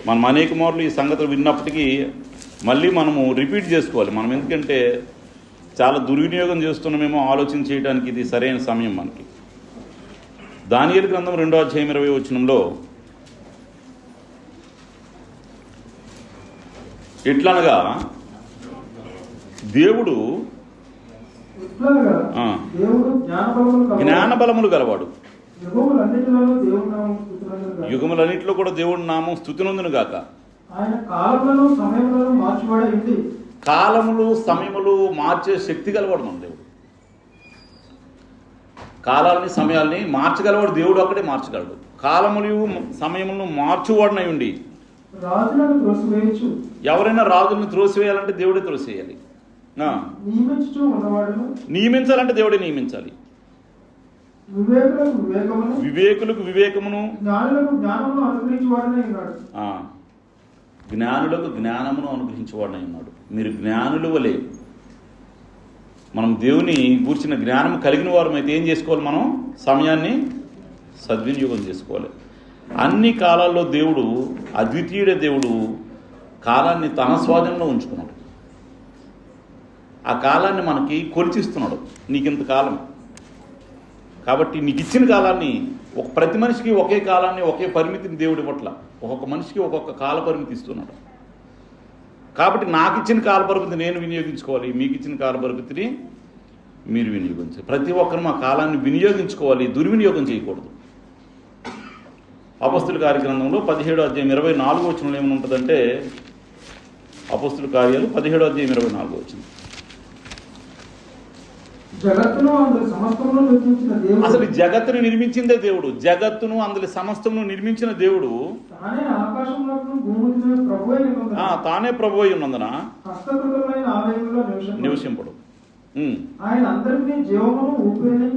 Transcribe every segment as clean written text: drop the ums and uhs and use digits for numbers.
మనం అనేక మార్లు ఈ సంగతులు విన్నప్పటికీ మళ్ళీ మనము రిపీట్ చేసుకోవాలి. మనం ఎందుకంటే చాలా దుర్వినియోగం చేస్తున్నామేమో ఆలోచన చేయడానికి ఇది సరైన సమయం మనకి. దానియేలు గ్రంథం 2వ అధ్యాయం 20వ వచనంలో ఎట్లనగా దేవుడు జ్ఞానబలములు గలవాడు, యుగములన్నిటిలో కూడా దేవుడి నామం స్తుతినందును గాక. కాలములు సమయములు మార్చే శక్తి గలవాడు మన దేవుడు. కాలాలని సమయాల్ని మార్చగలవాడు దేవుడు, అక్కడే మార్చగలడు. కాలములు సమయములను మార్చువాడునై ఉండి ఎవరైనా రాజులను త్రోసివేయాలంటే దేవుడే త్రోసివేయాలి, నియమించాలంటే దేవుడే నియమించాలి. వివేకులకు వివేకమును, జ్ఞానులకు జ్ఞానమును అనుగ్రహించేవాడనై ఉన్నాడు. మీరు జ్ఞానుల వలె, మనం దేవుని గూర్చిన జ్ఞానం కలిగిన వారు అయితే ఏం చేసుకోవాలి? మనం సమయాన్ని సద్వినియోగం చేసుకోవాలి. అన్ని కాలాల్లో దేవుడు, అద్వితీయుడే దేవుడు, కాలాన్ని తన స్వాధీనంలో ఉంచుకున్నాడు. ఆ కాలాన్ని మనకి కొలిచిస్తున్నాడు. నీకింత కాలం కాబట్టి నీకు ఇచ్చిన కాలాన్ని, ప్రతి మనిషికి ఒకే కాలాన్ని, ఒకే పరిమితిని దేవుడి పట్ల ఒక్కొక్క మనిషికి ఒక్కొక్క కాల పరిమితి ఇస్తున్నాడు. కాబట్టి నాకు ఇచ్చిన కాల పరిమితి నేను వినియోగించుకోవాలి, మీకు ఇచ్చిన కాల పరిమితిని మీరు వినియోగించాలి. ప్రతి ఒక్కరు మా కాలాన్ని వినియోగించుకోవాలి, దుర్వినియోగం చేయకూడదు. అపొస్తలుల కార్యగ్రంథంలో 17వ అధ్యాయం 24వ వచనంలో ఏమైనా ఉంటుందంటే, అపొస్తలుల కార్యాలు 17వ అధ్యాయం 24వ వచనం. అసలు జగత్తును నిర్మించిందే దేవుడు, జగత్తును అందులో సమస్తమును నిర్మించిన దేవుడు తానే ప్రభు అయి ఉన్నందున నివసింపడు. ఆయన అందరికీ జీవమును ఊపిరిని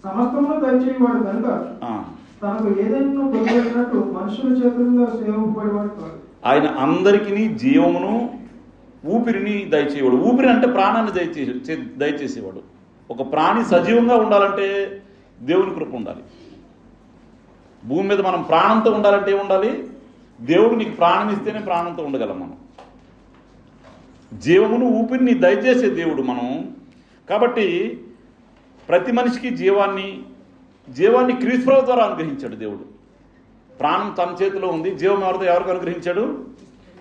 సమస్తమును దయచేయవాడు కనుక తనకు ఏదైనా పొందినట్టు మనుషుల చేతుల్లో సేవపడేవాడు కాదు. ఆయన అందరికీ జీవమును ఊపిరిని దయచేవాడు. ఊపిరి అంటే ప్రాణాన్ని దయచేసేవాడు. ఒక ప్రాణి సజీవంగా ఉండాలంటే దేవుని కృప ఉండాలి. భూమి మీద మనం ప్రాణంతో ఉండాలంటే ఏముండాలి? దేవుడు నీకు ప్రాణం ఇస్తేనే ప్రాణంతో ఉండగలం మనం. జీవమును ఊపిరిని దయచేసే దేవుడు మనం. కాబట్టి ప్రతి మనిషికి జీవాన్ని క్రీస్తు ద్వారా అనుగ్రహించాడు దేవుడు. ప్రాణం తన చేతిలో ఉంది. జీవం ఎవరికి అనుగ్రహించాడు?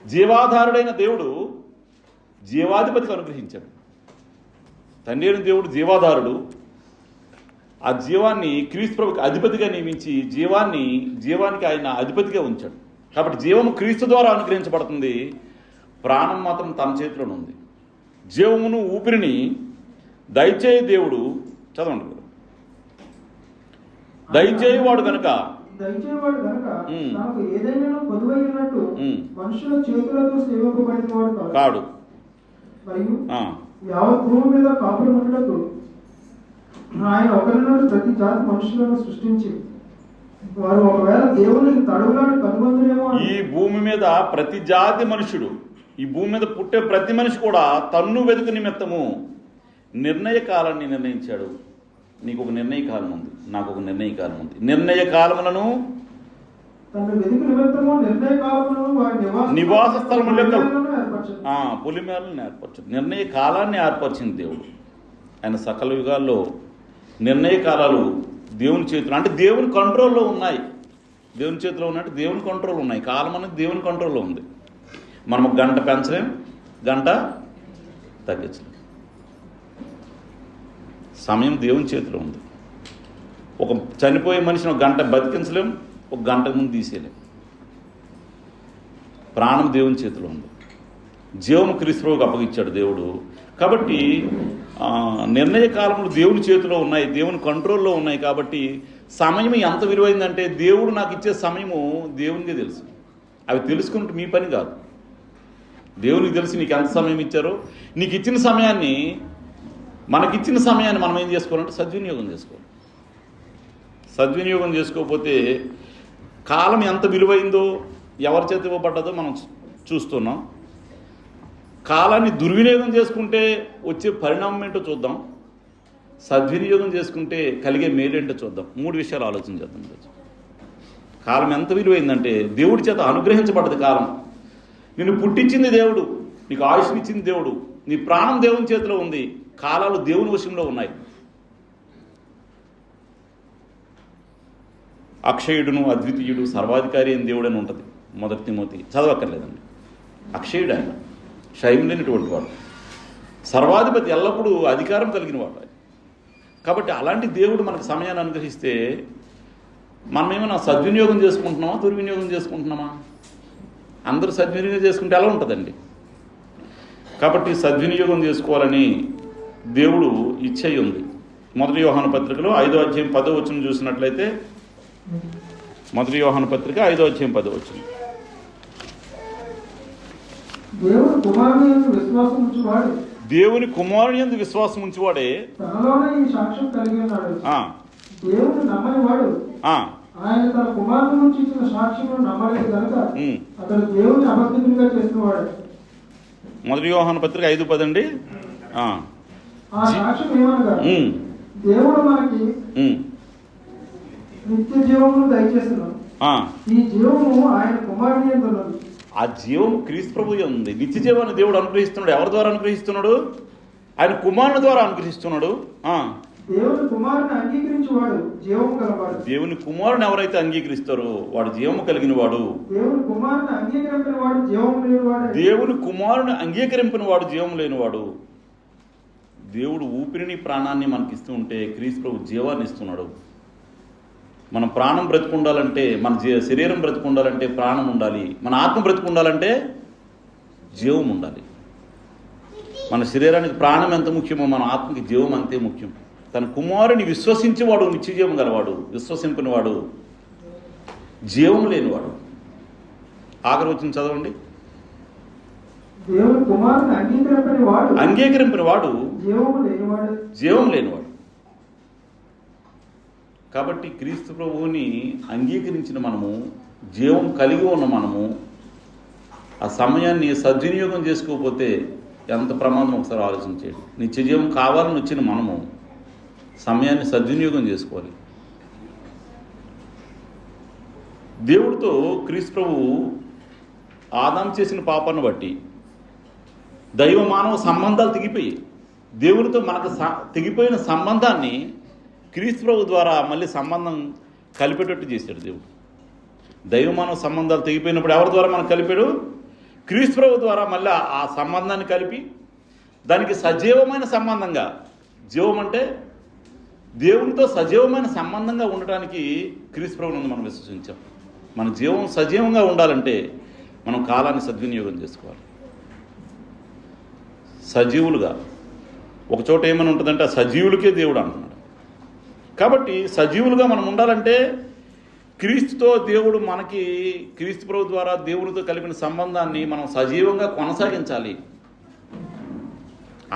జీవాధారుడైన దేవుడు జీవాధిపతికి అనుగ్రహించాడు. తండ్రి అయిన దేవుడు జీవాధారుడు. ఆ జీవాన్ని క్రీస్తు ప్రభుకి అధిపతిగా నియమించి జీవానికి ఆయన అధిపతిగా ఉంచాడు. కాబట్టి జీవము క్రీస్తు ద్వారా అనుగ్రహించబడుతుంది, ప్రాణం మాత్రం తన చేతిలోనే ఉంది. జీవమును ఊపిరిని దయచేయ దేవుడు, చదవండి, దయచేయవాడు కనుక కాడు. భూమి మీద కాపురములకు ఆయన ఒకరినోడు ప్రతి జాతి మనుషులను సృష్టించి వారు ఒకవేళ దేవునికి తడుగులాడు కనుగొందురేమో. ఈ భూమి మీద ప్రతి జాతి మనుషుడు, ఈ భూమి మీద పుట్టే ప్రతి మనిషి కూడా తన్ను వెతుకు నిమిత్తము నిర్ణయ కాలాన్ని నిర్ణయించాడు. నీకు ఒక నిర్ణయ కాలం ఉంది, నాకు ఒక నిర్ణయ కాలం ఉంది. నిర్ణయ కాలములను నివాస స్థలముల యొక్క పొలిమేరలను ఏర్పరచు. నిర్ణయ కాలాన్ని ఏర్పరిచింది దేవుడు. ఆయన సకల యుగాల్లో నిర్ణయ కాలాలు దేవుని చేతిలో, అంటే దేవుని కంట్రోల్లో ఉన్నాయి. దేవుని చేతిలో ఉన్నట్టు దేవుని కంట్రోల్ ఉన్నాయి. కాలం అనేది దేవుని కంట్రోల్లో ఉంది. మనం ఒక గంట పెంచలేం, గంట తగ్గించలేం. సమయం దేవుని చేతిలో ఉంది. ఒక చనిపోయే మనిషిని ఒక గంట బతికించలేం, ఒక గంట ముందు తీసేయలేం. ప్రాణం దేవుని చేతిలో ఉంది. జీవము క్రీస్తువుకు అప్పగించాడు దేవుడు. కాబట్టి నిర్ణయ కాలములు దేవుని చేతిలో ఉన్నాయి, దేవుని కంట్రోల్లో ఉన్నాయి. కాబట్టి సమయం ఎంత విలువైందంటే దేవుడు నాకు ఇచ్చే సమయము దేవునికే తెలుసు. అవి తెలుసుకుంటే మీ పని కాదు, దేవునికి తెలిసి నీకు ఎంత సమయం ఇచ్చారో. నీకు ఇచ్చిన సమయాన్ని, మనకిచ్చిన సమయాన్ని మనం ఏం చేసుకోవాలంటే సద్వినియోగం చేసుకోవాలి. సద్వినియోగం చేసుకోకపోతే కాలం ఎంత విలువైందో, ఎవరి చేతి ఇవ్వబడ్డదో మనం చూస్తున్నాం. కాలాన్ని దుర్వినియోగం చేసుకుంటే వచ్చే పరిణామం ఏంటో చూద్దాం. సద్వినియోగం చేసుకుంటే కలిగే మేలేంటో చూద్దాం. 3 విషయాలు ఆలోచన చేద్దాం. కాలం ఎంత విలువైందంటే దేవుడి చేత అనుగ్రహించబడ్డది కాలం. నిన్ను పుట్టించింది దేవుడు, నీకు ఆయుష్నిచ్చింది దేవుడు, నీ ప్రాణం దేవుని చేతిలో ఉంది, కాలాలు దేవుని వశంలో ఉన్నాయి. అక్షయుడును అద్వితీయుడు సర్వాధికారి అయిన దేవుడు అని ఉంటుంది 1 తిమోతి. చదవక్కర్లేదండి. అక్షయుడు ఆయన, క్షయం లేనటువంటి వాడు, సర్వాధిపతి, ఎల్లప్పుడూ అధికారం కలిగిన వాడు. కాబట్టి అలాంటి దేవుడు మనకు సమయాన్ని అనుగ్రహిస్తే మనమేమైనా సద్వినియోగం చేసుకుంటున్నామా, దుర్వినియోగం చేసుకుంటున్నామా? అందరూ సద్వినియోగం చేసుకుంటే ఎలా ఉంటుందండి? కాబట్టి సద్వినియోగం చేసుకోవాలని దేవుడు ఇచ్చయి ఉంది. 1 యోహాను పత్రికలో 5వ అధ్యాయం 10వ వచనం చూసినట్లయితే, 1 యోహాను పత్రిక 5వ అధ్యాయం 10వ వచనం. దేవుని కుమారుని యందు విశ్వాసం ఉంచువాడు, దేవుని కుమారుని యందు విశ్వాసం ఉంచువాడే తనలోనే ఈ సాక్ష్యం కలిగి ఉన్నాడు. దేవుని నమ్మని వాడు ఆయన తన కుమారుని నుంచి ఇచ్చిన సాక్ష్యమును నమ్మలేదు కనుక అతడు దేవుని అబద్ధికునిగా చేసినవాడు. 1 యోహాను పత్రిక 5:10 అండి. ఆ సాక్ష్యం ఏమనగా దేవుడు మనకి నిత్య జీవమును దయచేస్తున్నాడు. ఈ జీవము ఆయన కుమారుని యందు ఉన్నది. ఆ జీవం క్రీస్తు ప్రభువు ఉంది. నిత్య జీవాన్ని దేవుడు అనుగ్రహిస్తున్నాడు. ఎవరి ద్వారా అనుగ్రహిస్తున్నాడు? ఆయన కుమారుని ద్వారా అనుగ్రహిస్తున్నాడు. దేవుని కుమారుని అంగీకరించేవాడు జీవము గలవాడు. దేవుని కుమారుని ఎవరైతే అంగీకరిస్తారో వాడు జీవము కలిగిన వాడు. దేవుని కుమారుని అంగీకరించిన వాడు జీవము లేనివాడు. దేవుని కుమారుని అంగీకరించిన వాడు జీవము లేనివాడు. దేవుడు ఊపిరిని ప్రాణాన్ని మనకి ఇస్తూ ఉంటే క్రీస్తు ప్రభు జీవాన్ని ఇస్తున్నాడు. మన ప్రాణం బ్రతుకుండాలంటే, మన శరీరం బ్రతుకుండాలంటే ప్రాణం ఉండాలి. మన ఆత్మ బ్రతుకుండాలంటే జీవం ఉండాలి. మన శరీరానికి ప్రాణం ఎంత ముఖ్యమో మన ఆత్మకి జీవం అంతే ముఖ్యం. తన కుమారుని విశ్వసించేవాడు నిత్య జీవం గలవాడు, విశ్వసింపనివాడు జీవం లేనివాడు. ఆఖరి వచ్చిన చదవండి. దేవుని కుమారుని అంగీకరింపని వాడు జీవం లేనివాడు. కాబట్టి క్రీస్తు ప్రభువుని అంగీకరించిన మనము, జీవం కలిగి ఉన్న మనము, ఆ సమయాన్ని సద్వినియోగం చేసుకోకపోతే ఎంత ప్రమాదం ఒకసారి ఆలోచించేది. నిత్య జీవం కావాలని వచ్చిన మనము సమయాన్ని సద్వినియోగం చేసుకోవాలి. దేవుడితో క్రీస్తు ప్రభువు ఆదాం చేసిన పాపాన్ని బట్టి దైవ మానవ సంబంధాలు తెగిపోయి, దేవుడితో మనకు తెగిపోయిన సంబంధాన్ని క్రీస్తు ప్రభు ద్వారా మళ్ళీ సంబంధం కలిపేటట్టు చేశాడు దేవుడు. దైవ మానవ సంబంధాలు తెగిపోయినప్పుడు ఎవరి ద్వారా మనకు కలిపాడు? క్రీస్తు ప్రభు ద్వారా మళ్ళీ ఆ సంబంధాన్ని కలిపి దానికి సజీవమైన సంబంధంగా, జీవం అంటే దేవునితో సజీవమైన సంబంధంగా ఉండటానికి క్రీస్తు ప్రభువును మనం విశ్వసించాం. మన జీవం సజీవంగా ఉండాలంటే మనం కాలాన్ని సద్వినియోగం చేసుకోవాలి. సజీవులుగా ఒక చోట ఏమైనా ఉంటుందంటే ఆ సజీవులకే దేవుడు అంటున్నాడు. కాబట్టి సజీవులుగా మనం ఉండాలంటే క్రీస్తుతో దేవుడు మనకి, క్రీస్తు ప్రభు ద్వారా దేవుడితో కలిపిన సంబంధాన్ని మనం సజీవంగా కొనసాగించాలి.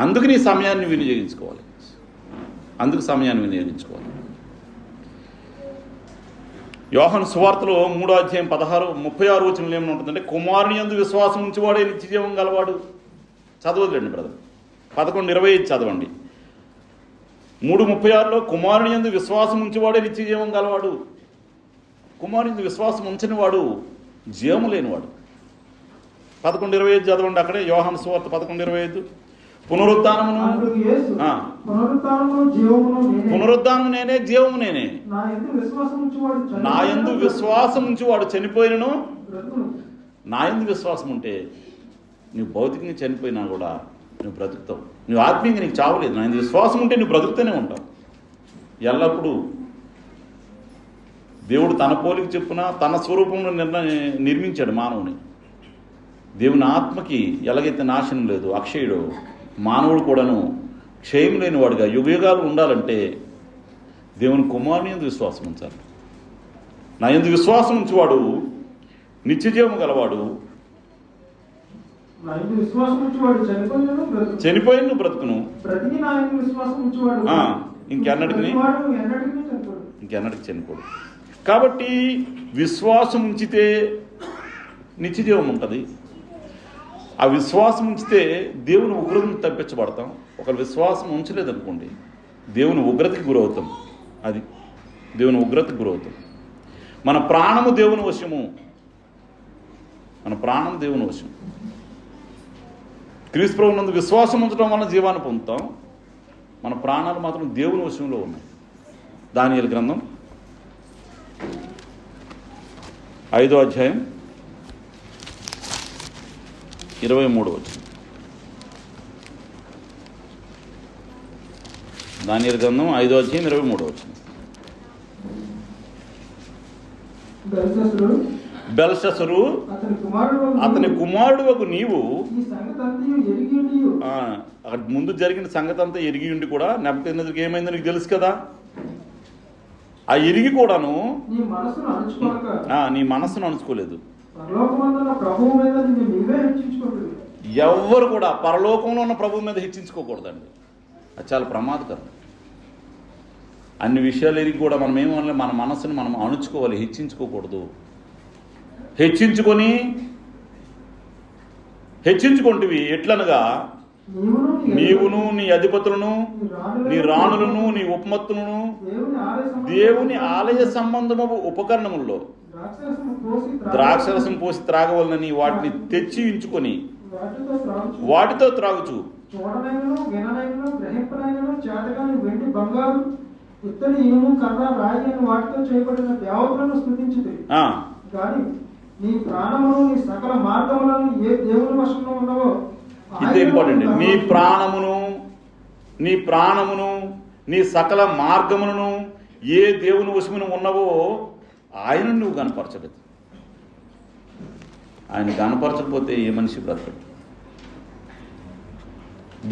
అందుకని ఈ సమయాన్ని వినియోగించుకోవాలి. యోహాను సువార్తలో 3వ అధ్యాయం 36 వచనంలో ఏమైనా ఉంటుందంటే, కుమారుని యందు విశ్వాసం ఉంచేవాడే నిత్య జీవం గలవాడు. చదవదులేండి బ్రదర్, 11:25 చదవండి. 3:36లో కుమారుని యందు విశ్వాసం ఉంచేవాడే నిత్య జీవం గలవాడు. కుమారుని యందు విశ్వాసం ఉంచని వాడు జీవము లేనివాడు. 11:25 చదవండి అక్కడే. యోహాను సువార్త 11:25. పునరుద్ధానము నేనే, జీవము నేనే. నా యందు విశ్వాసం ఉంచేవాడు చనిపోయినను. నా యందు విశ్వాసం ఉంటే నువ్వు భౌతికంగా చనిపోయినా కూడా నువ్వు బ్రతుకుతావు. నువ్వు ఆత్మీయంగా నీకు చావలేదు. నా యందు విశ్వాసం ఉంటే నువ్వు బ్రతుకుతూనే ఉంటావు ఎల్లప్పుడూ. దేవుడు తన పోలిక చెప్పున తన స్వరూపంలో నిర్మించాడు మానవుని. దేవుని ఆత్మకి ఎలాగైతే నాశనం లేదు, అక్షయుడు మానవుడు కూడాను క్షయం లేని వాడుగా యుగయుగాలు ఉండాలంటే దేవుని కుమారుని యందు విశ్వాసం ఉంచాలి. నా యందు విశ్వాసం ఉంచేవాడు నిత్య జీవము గలవాడు. చనిపోయిన బ్రతుకును, ఇంకెన్నటికి చనిపోడు. కాబట్టి విశ్వాసం ఉంచితే నిత్య జీవం ఉంటుంది. ఆ విశ్వాసం ఉంచితే దేవుని ఉగ్రతను తప్పించబడతాం. ఒక విశ్వాసం ఉంచలేదనుకోండి దేవుని ఉగ్రతకి గురవుతాం. అది దేవుని ఉగ్రతకి గురవుతాం. మన ప్రాణము దేవుని వశము. మన ప్రాణం దేవుని వశం. క్రీస్తు ప్రభువునందు విశ్వాసం ఉంచడం వలన జీవాన్ని పొందుతాం. మన ప్రాణాలు మాత్రం దేవుని వశంలో ఉన్నాయి. దానియేలు గ్రంథం 5వ అధ్యాయం 23వ వచనం. దానియేలు గ్రంథం 5వ అధ్యాయం 23వ వచనం. బెల్షస్సరు అతని కుమారుడు నీవు అక్కడ ముందు జరిగిన సంగతి అంతా ఎరిగి ఉండి కూడా నెబుకద్నెజరుకి ఏమైందో నీకు తెలుసు కదా. ఆ ఎరిగి కూడాను నీ మనస్సును అణుచుకోలేదు. ఎవ్వరు కూడా పరలోకంలో ఉన్న ప్రభువు మీద హెచ్చించుకోకూడదండి. అది చాలా ప్రమాదకరం. అన్ని విషయాలు ఎరిగి కూడా మనం ఏమన్నా మన మనస్సును మనం అణుచుకోవాలి, హెచ్చించుకోకూడదు. హెచ్చించుకుంటువి ఎట్లనగా నీవును నీ అధిపతులను నీ రాణులను నీ ఉపమత్తులను దేవుని ఆలయ సంబంధము ఉపకరణముల్లో ద్రాక్షరసం పోసి త్రాగవలనని వాటిని తెచ్చి ఉంచుకొని వాటితో త్రాగుచు నీ ప్రాణమును నీ సకల మార్గములను ఏ దేవుని వశంలో ఉన్నవో ఇది ఇంపార్టెంట్. నీ ప్రాణమును నీ సకల మార్గములను ఏ దేవుని వశమును ఉన్నవో ఆయన నువ్వు కనపరచలేదు. ఆయన కనపరచకపోతే ఏ మనిషి బ్రతకడు.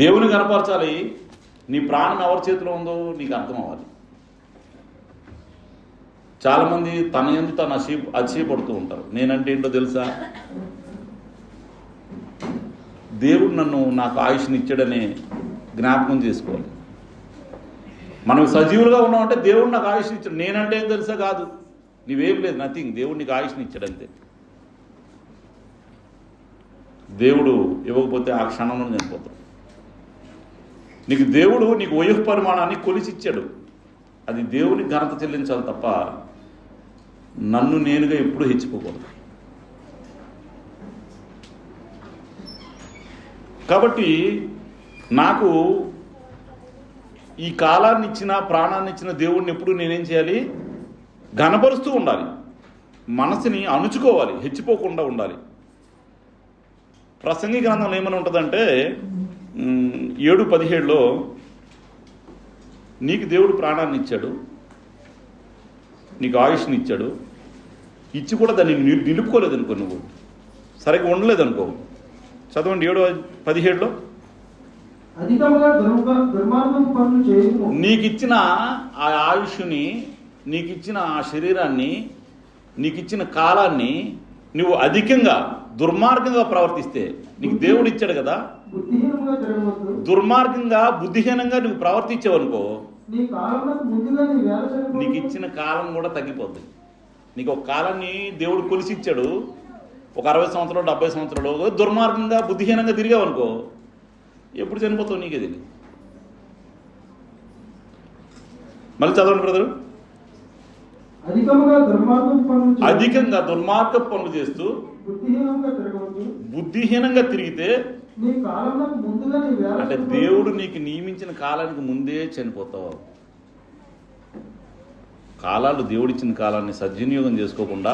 దేవుని కనపరచాలి. నీ ప్రాణం ఎవరి చేతిలో ఉందో నీకు అర్థం అవ్వాలి. చాలామంది తన యందు తను అతిశయపడుతూ ఉంటారు. నేనంటే ఏంటో తెలుసా, దేవుడు నాకు ఆయుష్ని ఇచ్చాడని జ్ఞాపకం చేసుకోవాలి. మనం సజీవులుగా ఉన్నామంటే దేవుడు నాకు ఆయుష్ని ఇచ్చాడు. నేనంటే ఏం తెలుసా కాదు, నీవేం లేదు, నథింగ్. దేవుడు నీకు ఆయుష్ని ఇచ్చాడంతే. దేవుడు ఇవ్వకపోతే ఆ క్షణంలో చనిపోతాడు. దేవుడు నీకు వయో పరిమాణాన్ని కొలిసిచ్చాడు. అది దేవునికి ఘనత చెల్లించాలి తప్ప నన్ను నేనుగా ఎప్పుడూ హెచ్చిపోకూడదు. కాబట్టి నాకు ఈ కాలాన్ని ఇచ్చిన ప్రాణాన్ని ఇచ్చిన దేవుడిని ఎప్పుడు నేనేం చేయాలి, ఘనపరుస్తూ ఉండాలి. మనసుని అణుచుకోవాలి, హెచ్చిపోకుండా ఉండాలి. ప్రసంగి గ్రంథంలో ఏమని ఉంటుందంటే 7:17లో నీకు దేవుడు ప్రాణాన్ని ఇచ్చాడు, నీకు ఆయుష్ని ఇచ్చాడు, ఇచ్చి కూడా దాన్ని నిలుపుకోలేదనుకో, నువ్వు సరిగ్గా ఉండలేదనుకో. చదవండి 7:17లో. నీకు ఇచ్చిన ఆ ఆయుష్ని, నీకు ఇచ్చిన ఆ శరీరాన్ని, నీకు ఇచ్చిన కాలాన్ని నువ్వు అధికంగా దుర్మార్గంగా ప్రవర్తిస్తే, నీకు దేవుడు ఇచ్చాడు కదా, దుర్మార్గంగా బుద్ధిహీనంగా నువ్వు ప్రవర్తించావనుకో, నీకు ఇచ్చిన కాలం కూడా తగ్గిపోద్ది. నీకు ఒక కాలాన్ని దేవుడు కొలిసి ఇచ్చాడు, ఒక 60 సంవత్సరాలు 70 సంవత్సరాలు దుర్మార్గంగా బుద్ధిహీనంగా తిరిగావనుకో, ఎప్పుడు చనిపోతావు నీకే తెలియదు. మళ్ళీ చదవండి బ్రదరు. అధికంగా దుర్మార్గ పనులు చేస్తూ బుద్ధిహీనంగా తిరిగితే అంటే దేవుడు నీకు నియమించిన కాలానికి ముందే చనిపోతావు. కాలాలు దేవుడిచ్చిన కాలాన్ని సద్వినియోగం చేసుకోకుండా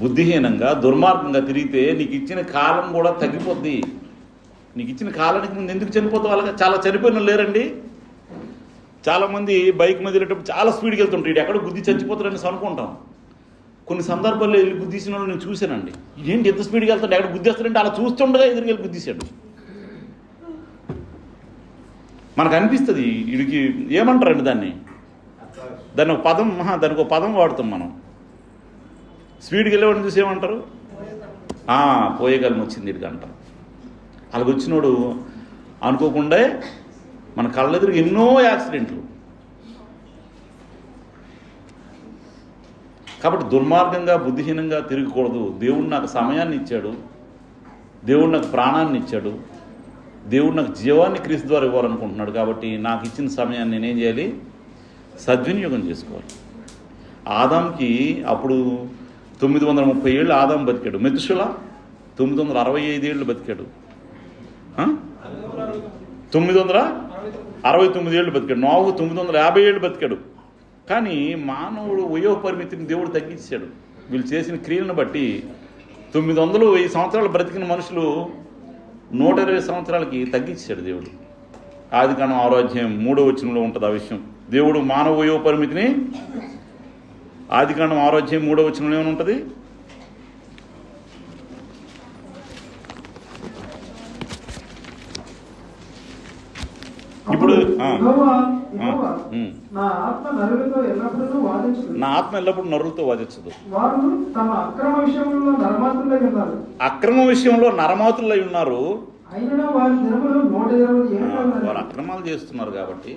బుద్ధిహీనంగా దుర్మార్గంగా తిరిగితే నీకు ఇచ్చిన కాలం కూడా తగ్గిపోద్ది. నీకు ఇచ్చిన కాలానికి ముందు ఎందుకు చనిపోతావు? వాళ్ళగా చాలా చనిపోయిన లేరండి. చాలామంది బైక్ మీద వెళ్ళేటప్పుడు చాలా స్పీడ్కి వెళ్తుంటాడు, ఎక్కడ గుద్ది చచ్చిపోతారని అనుకుంటాం. కొన్ని సందర్భాల్లో వెళ్ళి గుద్దీసిన వాళ్ళు నేను చూశానండి. ఏంటి ఎంత స్పీడ్కి వెళ్తాడు, ఎక్కడ గుద్దేస్తాడంటే అలా చూస్తుండగా ఎదురుకి వెళ్ళి గుద్దీశాడు. మనకు అనిపిస్తుంది వీడికి ఏమంటారండి దాన్ని ఒక పదం, దానికి ఒక పదం వాడుతాం మనం. స్పీడ్కి వెళ్ళేవాడిని చూసి ఏమంటారు, పోయేకాలం వచ్చింది వీడికి అంటారు. అలాగ వచ్చినోడు అనుకోకుండా మన కళ్ళెదురు ఎన్నో యాక్సిడెంట్లు. కాబట్టి దుర్మార్గంగా బుద్ధిహీనంగా తిరగకూడదు. దేవుడు నాకు సమయాన్ని ఇచ్చాడు, దేవుడు నాకు ప్రాణాన్ని ఇచ్చాడు, దేవుడు నాకు జీవాన్ని క్రీస్తు ద్వారా ఇవ్వాలనుకుంటున్నాడు. కాబట్టి నాకు ఇచ్చిన సమయాన్ని నేనేం చేయాలి, సద్వినియోగం చేసుకోవాలి. ఆదాంకి అప్పుడు 930 ఏళ్ళు ఆదాం బతికాడు. మెతుషుల 965 ఏళ్ళు బతికాడు. 969 ఏళ్ళు బతికాడు. నోహు 950 ఏళ్ళు బతికాడు. కానీ మానవుడు వయో పరిమితిని దేవుడు తగ్గించాడు. వీళ్ళు చేసిన క్రియలను బట్టి 900 సంవత్సరాలు బ్రతికిన మనుషులు 120 సంవత్సరాలకి తగ్గించాడు దేవుడు. ఆదికాండం 6వ అధ్యాయం 3వ వచనంలో ఉంటుంది ఆ విషయం. దేవుడు మానవ వయో పరిమితిని ఆదికాండం 6వ అధ్యాయం 3వ వచనంలో ఏమైనా ఉంటుంది? ఇప్పుడు నా ఆత్మ ఎల్లప్పుడూ నరులతో వాదించదు. వారు తమ అక్రమ విషయంలో నరమాతులై ఉన్నారు. అక్రమ విషయంలో నరమాతులై ఉన్నారు. వారు అక్రమాలు చేస్తున్నారు కాబట్టి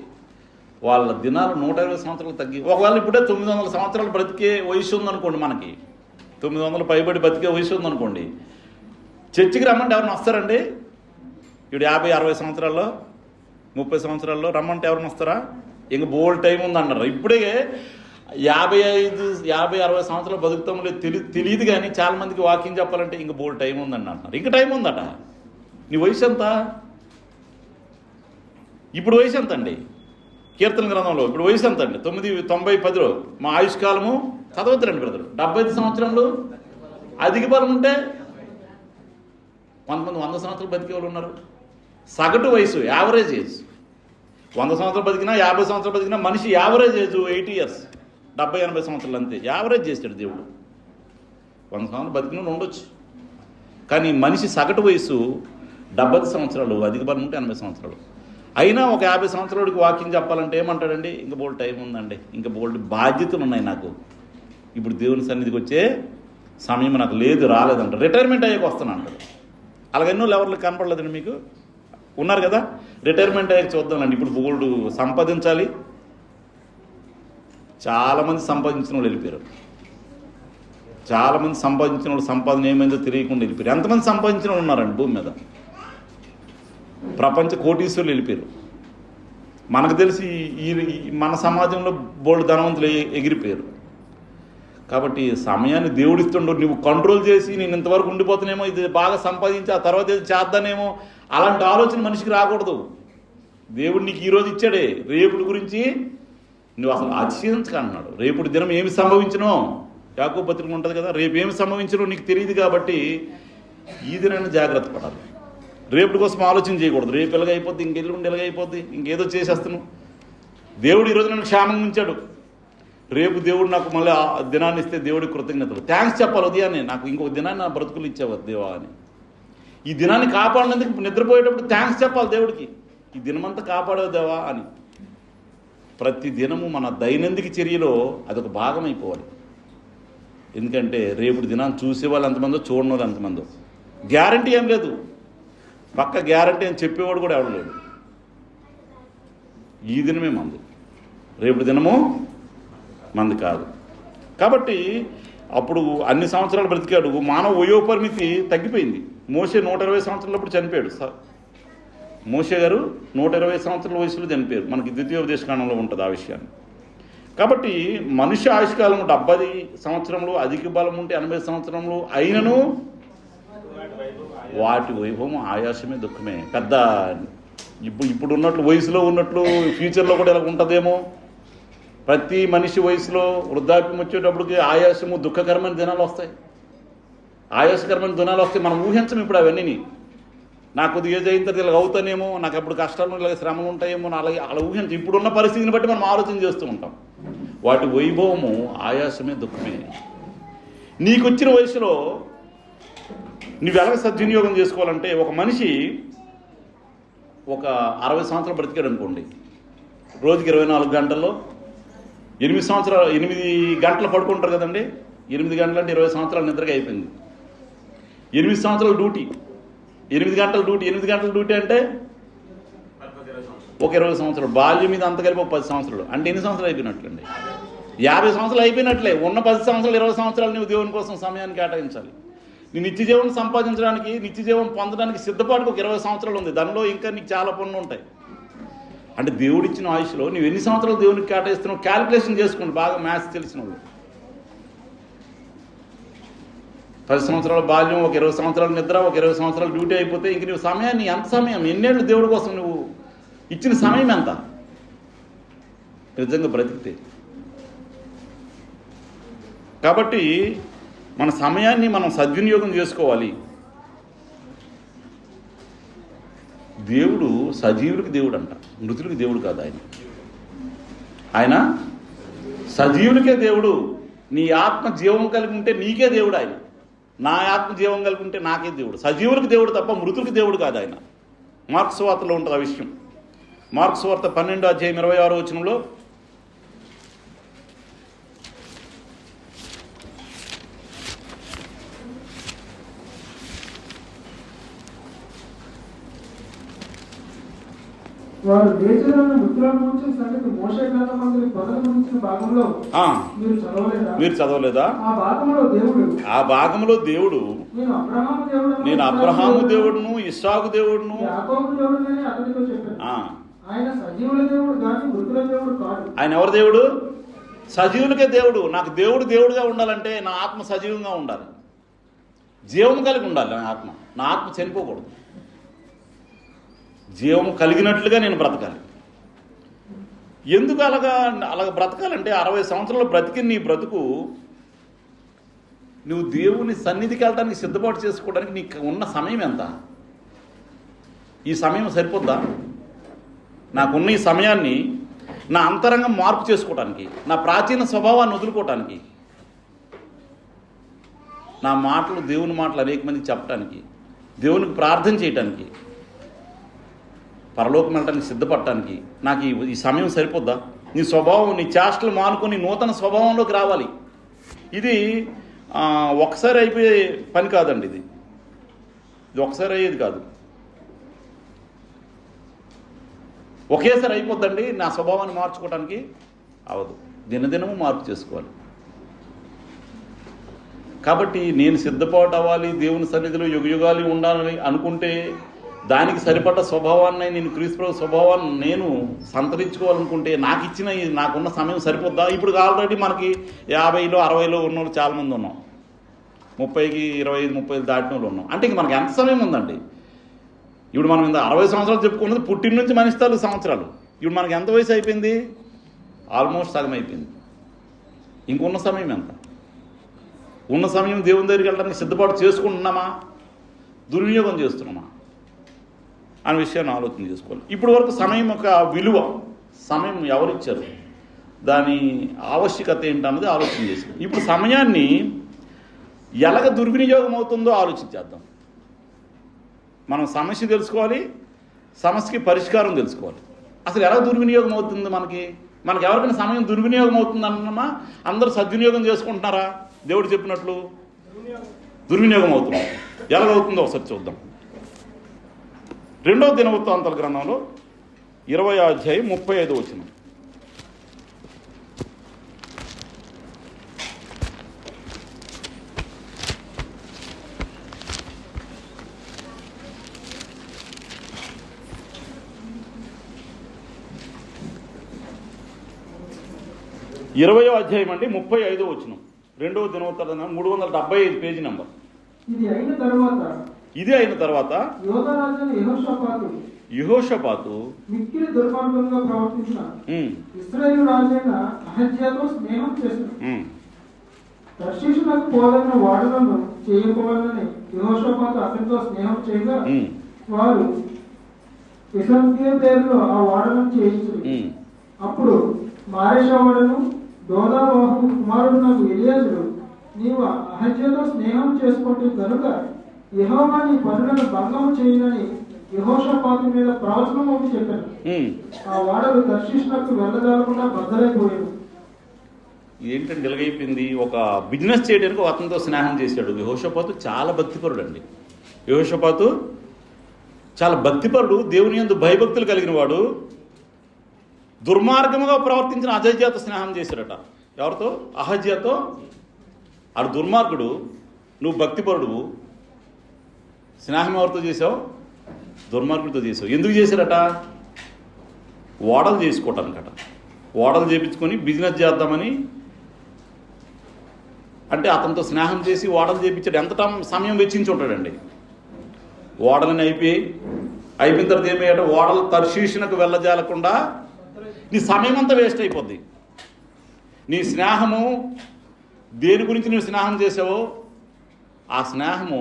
వాళ్ళ దినాలు 120 సంవత్సరాలు తగ్గి, ఒకవేళ ఇప్పుడే 900 సంవత్సరాలు బ్రతికే వయసు ఉందనుకోండి, మనకి 900 పైబడి బ్రతికే వయసు ఉందనుకోండి, చర్చికి రమ్మంటే ఎవరిని వస్తారండి? ఇప్పుడు 50-60 సంవత్సరాల్లో 30 సంవత్సరాల్లో రమ్మంటే ఎవరిని వస్తారా? ఇంక బోల్డ్ టైం ఉందన్నారు. ఇప్పుడే 50-60 సంవత్సరాలు బతుకుతాం లేదు తెలియదు, కానీ చాలా మందికి వాకింగ్ చెప్పాలంటే ఇంక బోల్డ్ టైం ఉందని అంటున్నారు. ఇంక టైం ఉందట. నీ వయసు ఎంత? ఇప్పుడు వయసు ఎంత అండి? కీర్తన గ్రంథంలో ఇప్పుడు వయసు ఎంత అండి? 9-90-10 మా ఆయుష్కాలము చదవద్దురండి బ్రదరు. 75 సంవత్సరాలు అధిక బలం ఉంటే కొంతమంది 100 సంవత్సరాలు బతికే వాళ్ళు ఉన్నారు. సగటు వయసు యావరేజ్ ఏజ్ 100 సంవత్సరాలు బతికినా 50 సంవత్సరాలు బతికినా మనిషి యావరేజ్ ఏజ్ 80 ఇయర్స్, 70-80 సంవత్సరాలు అంతే యావరేజ్ చేస్తాడు దేవుడు. 100 సంవత్సరాలు బతికిన ఉండొచ్చు, కానీ మనిషి సగటు వయసు 70 సంవత్సరాలు, అధిక బలం ఉంటే 80 సంవత్సరాలు. అయినా ఒక 50 సంవత్సరాలకి వాకింగ్ చెప్పాలంటే ఏమంటాడండి? ఇంక బోల్డ్ టైం ఉందండి, ఇంకా బోల్డ్ బాధ్యతలు ఉన్నాయి నాకు, ఇప్పుడు దేవుని సన్నిధికి వచ్చే సమయం నాకు లేదు, రాలేదంట, రిటైర్మెంట్ అయ్యాక వస్తాను అంటాడు. అలాగెన్నో లెవెల్కి కనపడలేదండి మీకు? ఉన్నారు కదా, రిటైర్మెంట్ అయ్యాక చూద్దామండి. ఇప్పుడు బోల్డ్ సంపాదించాలి. చాలామంది సంపాదించిన వాళ్ళు వెళ్ళిపోయారు. చాలామంది సంపాదించిన వాళ్ళు సంపాదన ఏమైందో తెలియకుండా వెళ్ళిపోయారు. ఎంతమంది సంపాదించిన వాళ్ళు ఉన్నారండి భూమి మీద? ప్రపంచ కోటీశ్వరులు వెళ్ళిపోయారు. మనకు తెలిసి మన సమాజంలో బోల్డ్ ధనవంతులు ఎగిరిపోయారు. కాబట్టి సమయాన్ని దేవుడిస్తుండో నువ్వు కంట్రోల్ చేసి నేను ఇంతవరకు ఉండిపోతానేమో, ఇది బాగా సంపాదించి ఆ తర్వాత ఏది చేద్దానేమో, అలాంటి ఆలోచన మనిషికి రాకూడదు. దేవుడు నీకు ఈరోజు ఇచ్చాడే, రేపుడి గురించి నువ్వు అసలు అతిశయించకన్నాడు. రేపుడి దినం ఏమి సంభవించినో యాకోబు పత్రిక ఉంటుంది కదా, రేపు ఏమి సంభవించినో నీకు తెలియదు. కాబట్టి ఈ దినాన్ని జాగ్రత్త పడాలి. రేపటి కోసం ఆలోచన చేయకూడదు. రేపు ఎలాగైపోద్ది, ఇంకెల్లుండి ఎలాగైపోద్ది, ఇంకేదో చేసేస్తాను. దేవుడు ఈరోజు నన్ను క్షేమంగా ఉంచాడు, రేపు దేవుడు నాకు మళ్ళీ ఆ దినాన్ని ఇస్తే దేవుడికి కృతజ్ఞతలు, థ్యాంక్స్ చెప్పాలి. ఉదయాన్నే నాకు ఇంకొక దినాన్ని నా బ్రతుకులు ఇచ్చావు దేవా అని. ఈ దినాన్ని కాపాడినందుకు నిద్రపోయేటప్పుడు థ్యాంక్స్ చెప్పాలి దేవుడికి, ఈ దినమంతా కాపాడవు దేవా అని. ప్రతి దినము మన దైనందిక చర్యలో అదొక భాగం అయిపోవాలి. ఎందుకంటే రేపు దినాన్ని చూసేవాళ్ళు ఎంతమందో, చూడని వాళ్ళు ఎంతమందో. గ్యారంటీ ఏం లేదు, పక్క గ్యారంటీ అని చెప్పేవాడు కూడా ఎవడు లేడు. ఈ దినమే మంది, రేపు దినము మంది కాదు. కాబట్టి అప్పుడు అన్ని సంవత్సరాలు బ్రతికాడు. మానవ వయోపరిమితి తగ్గిపోయింది. మోషే 120 సంవత్సరాలప్పుడు చనిపోయాడు. మోషే గారు 120 సంవత్సరాల వయసులో చనిపోయారు. మనకి ద్వితీయోపదేశకాండంలో ఉంటుంది ఆ విషయాన్ని. కాబట్టి మనిషి ఆయుష్కాలం 70 సంవత్సరంలో, అధిక బలం ఉంటే 80 సంవత్సరంలో అయినను వాటి వైభవం ఆయాసమే, దుఃఖమే. పెద్ద ఇప్పుడు ఉన్నట్లు వయసులో ఉన్నట్లు ఫ్యూచర్లో కూడా ఇలా ఉంటుందేమో. ప్రతి మనిషి వయసులో వృద్ధాప్యం వచ్చేటప్పటికి ఆయాసము, దుఃఖకరమైన దినాలు వస్తాయి, ఆయాసకరమైన దినాలు వస్తాయి. మనం ఊహించం ఇప్పుడు అవన్నీ. నాకు కొద్దిగా ఏజ్ అయిన తర్వాత ఇలాగ అవుతానేమో, నాకు అప్పుడు కష్టాలు ఇలాగ శ్రమలు ఉంటాయేమో, అలాగే అలా ఊహించం. ఇప్పుడున్న పరిస్థితిని బట్టి మనం ఆలోచన చేస్తూ ఉంటాం. వాటి వైభవము ఆయాసమే, దుఃఖమే. నీకు వచ్చిన వయసులో నువ్వు ఎలాగ సద్వినియోగం చేసుకోవాలంటే, ఒక మనిషి ఒక 60 సంవత్సరాలు బ్రతికాడు అనుకోండి, రోజుకి 24 గంటల్లో 8 గంటలు పడుకుంటారు కదండి. 8 గంటలు అంటే 20 సంవత్సరాలు నిద్రగా అయిపోయింది. 8 సంవత్సరాల డ్యూటీ, 8 గంటల డ్యూటీ. 8 గంటల డ్యూటీ అంటే ఒక 20 సంవత్సరాలు. బాల్యం మీద అంత కలిపి ఒక 10 సంవత్సరాలు అంటే ఎన్ని సంవత్సరాలు అయిపోయినట్లండి? 50 సంవత్సరాలు అయిపోయినట్లే. ఉన్న 10 సంవత్సరాలు 20 సంవత్సరాలు నువ్వు దేవుని కోసం సమయాన్ని కేటాయించాలి. నీ నిత్య జీవనం సంపాదించడానికి, నిత్య జీవం పొందడానికి సిద్ధపాటుకు ఒక 20 సంవత్సరాలు ఉంది. దానిలో ఇంకా నీకు చాలా పనులు ఉంటాయి. అంటే దేవుడిచ్చిన ఆయుష్లో నువ్వు ఎన్ని సంవత్సరాలు దేవునికి కేటాయిస్తున్నావు క్యాలిక్యులేషన్ చేసుకోండి. బాగా మ్యాథ్స్ తెలిసిన వాళ్ళు 10 సంవత్సరాల బాల్యం, ఒక 20 సంవత్సరాల నిద్ర, ఒక 20 సంవత్సరాల డ్యూటీ అయిపోతే ఇంక నువ్వు సమయాన్ని, ఎంత సమయం, ఎన్నేళ్ళు దేవుడి కోసం నువ్వు ఇచ్చిన సమయం ఎంత నిజంగా బ్రతికితే? కాబట్టి మన సమయాన్ని మనం సద్వినియోగం చేసుకోవాలి. దేవుడు సజీవుడికి దేవుడు అంట, మృతులకి దేవుడు కాదు. ఆయన సజీవుడికే దేవుడు. నీ ఆత్మ జీవం కలిగి ఉంటే నీకే దేవుడు ఆయన. నా ఆత్మ జీవం కలిగి ఉంటే నాకే దేవుడు. సజీవులకు దేవుడు తప్ప మృతులకు దేవుడు కాదు ఆయన. మార్క్స్ వార్తలో ఉంటుంది ఆ విషయం. మార్క్స్ వార్త 12:26 వారు దేశంలోని మృతులను గురించిన సంగతి మోషే గ్రంథమందలి ప్రజల గురించిన భాగంలో మీరు చదవలేదా? ఆ భాగంలో దేవుడు నేను అబ్రహాము దేవుడును, ఇస్సాకు దేవుడును, యాకోబు దేవుడునని అతనితో చెప్పాడు. ఆయన సజీవుల దేవుడు కానీ మృతుల దేవుడు కాదు. ఆయన ఎవరు దేవుడు? సజీవులకే దేవుడు. నాకు దేవుడు దేవుడుగా ఉండాలంటే నా ఆత్మ సజీవంగా ఉండాలి, జీవం కలిగి ఉండాలి. నా ఆత్మ చనిపోకూడదు, జీవం కలిగినట్లుగా నేను బ్రతకాలి. ఎందుకు అలాగ బ్రతకాలంటే 60 సంవత్సరాలు బ్రతికి నీ బ్రతుకు నువ్వు దేవుని సన్నిధికి వెళ్ళడానికి సిద్ధపాటు చేసుకోవడానికి నీకు ఉన్న సమయం ఎంత? ఈ సమయం సరిపోద్దా? నాకున్న ఈ సమయాన్ని నా అంతరంగం మార్పు చేసుకోవడానికి, నా ప్రాచీన స్వభావాన్ని వదులుకోవటానికి, నా మాటలు దేవుని మాటలు అనేక మందికి చెప్పడానికి, దేవునికి ప్రార్థన చేయటానికి, పరలోకం వెళ్ళడానికి సిద్ధపడటానికి నాకు ఈ సమయం సరిపోద్దా? నీ స్వభావం, నీ చేష్టలు మానుకొని నూతన స్వభావంలోకి రావాలి. ఇది ఒకసారి అయిపోయే పని కాదండి. ఇది ఒకసారి అయ్యేది కాదు, ఒకేసారి అయిపోద్దండి. నా స్వభావాన్ని మార్చుకోవడానికి అవదు, దినదినము మార్పు చేసుకోవాలి. కాబట్టి నేను సిద్ధపాటు అవ్వాలి, దేవుని సన్నిధిలో యుగయుగాలు ఉండాలని అనుకుంటే దానికి సరిపడ్డ స్వభావాన్ని, నేను క్రీస్తు స్వభావాన్ని నేను సంతరించుకోవాలనుకుంటే నాకున్న సమయం సరిపోద్దా? ఇప్పుడు ఆల్రెడీ మనకి 50లో 60లో ఉన్న వాళ్ళు చాలామంది ఉన్నాం, 30కి 25, 30 దాటిన వాళ్ళు ఉన్నాం. అంటే ఇంక మనకి ఎంత సమయం ఉందండి? ఇప్పుడు మనం 60 సంవత్సరాలు చెప్పుకున్నది పుట్టిన నుంచి మనిషి తాలూకు సంవత్సరాలు. ఇప్పుడు మనకి ఎంత వయసు అయిపోయింది? ఆల్మోస్ట్ సగం అయిపోయింది. ఇంకున్న సమయం ఎంత? ఉన్న సమయం దేవుని దగ్గరికి వెళ్ళడానికి సిద్ధపాటు చేసుకుంటున్నామా, దుర్వినియోగం చేస్తున్నామా అనే విషయాన్ని ఆలోచన చేసుకోవాలి. ఇప్పుడు వరకు సమయం యొక్క విలువ, సమయం ఎవరిచ్చారు, దాని ఆవశ్యకత ఏంటన్నది ఆలోచన చేసాం. ఇప్పుడు సమయాన్ని ఎలాగ దుర్వినియోగం అవుతుందో ఆలోచించేద్దాం. మనం సమస్య తెలుసుకోవాలి, సమస్యకి పరిష్కారం తెలుసుకోవాలి. అసలు ఎలా దుర్వినియోగం అవుతుంది మనకి ఎవరికైనా సమయం దుర్వినియోగం అవుతుంది అన్నమా? అందరూ సద్వినియోగం చేసుకుంటున్నారా? దేవుడు చెప్పినట్లు దుర్వినియోగం అవుతుంది. ఎలాగవుతుందో ఒకసారి చూద్దాం. 2వ దినవృత్తాంతాల గ్రంథంలో 20:35 20వ అధ్యాయం అండి, 35వ వచనం. 2వ దినవృత్తాంతం 375 పేజీ నంబర్. ఇది అయిన తర్వాత యెహోషాపాతు మిక్కిలి దుర్మార్గంగా ప్రవర్తించిన ఇశ్రాయేలు రాజైన అహజ్యాతో స్నేహం చేశాడు. తర్షీషునకు పోలైన వాడలను చేయకపోవాలని యెహోషాపాతు అతనితో స్నేహం చేయగా వారు ఇసంకే పేరులో ఆ వాడలను చేయించారు. అప్పుడు మారేషా వాడను దోదావాహు కుమారుడు నాకు ఎలియాజరు, నీవు అహజ్యాతో స్నేహం చేసుకుంటే కనుక యెహోవా నీ పనులను భంగము చేయనని యెహోషాపాతు మీద ప్రవచనం ఒకటి చెప్పాను. ఆ వాడలు తర్షీషునకు వెళ్ళదాలకుండా బద్దలైపోయాడు. ఏంటంటే ఇలాగైపోయింది. ఒక బిజినెస్ చేయడానికి అతనితో స్నేహం చేశాడు. యెహోషాపాతు చాలా భక్తిపరుడు అండి. యెహోషాపాతు చాలా భక్తిపరుడు, దేవుని యందు భయభక్తులు కలిగిన వాడు. దుర్మార్గముగా ప్రవర్తించిన అహజ్యాతో స్నేహం చేశాడట. ఎవరితో? అహజ్యాతో. ఆడు దుర్మార్గుడు, నువ్వు భక్తిపరుడు. స్నేహం ఎవరితో చేసావు? దుర్మార్గుడితో చేసావు. ఎందుకు చేశారట? ఓడలు చేసుకోవటానికట. ఓడలు చేపించుకొని బిజినెస్ చేద్దామని అంటే అతనితో స్నేహం చేసి ఓడలు చేయించాడు. ఎంత సమయం వెచ్చించి ఉంటాడండి. ఓడలని అయిపోయిన తర్వాత ఏమయ్యాడు, ఓడలు తర్షీషునకు వెళ్ళజాలకుండా నీ సమయం అంతా వేస్ట్ అయిపోద్ది. నీ స్నేహము దేని గురించి నువ్వు స్నేహం చేసావో ఆ స్నేహము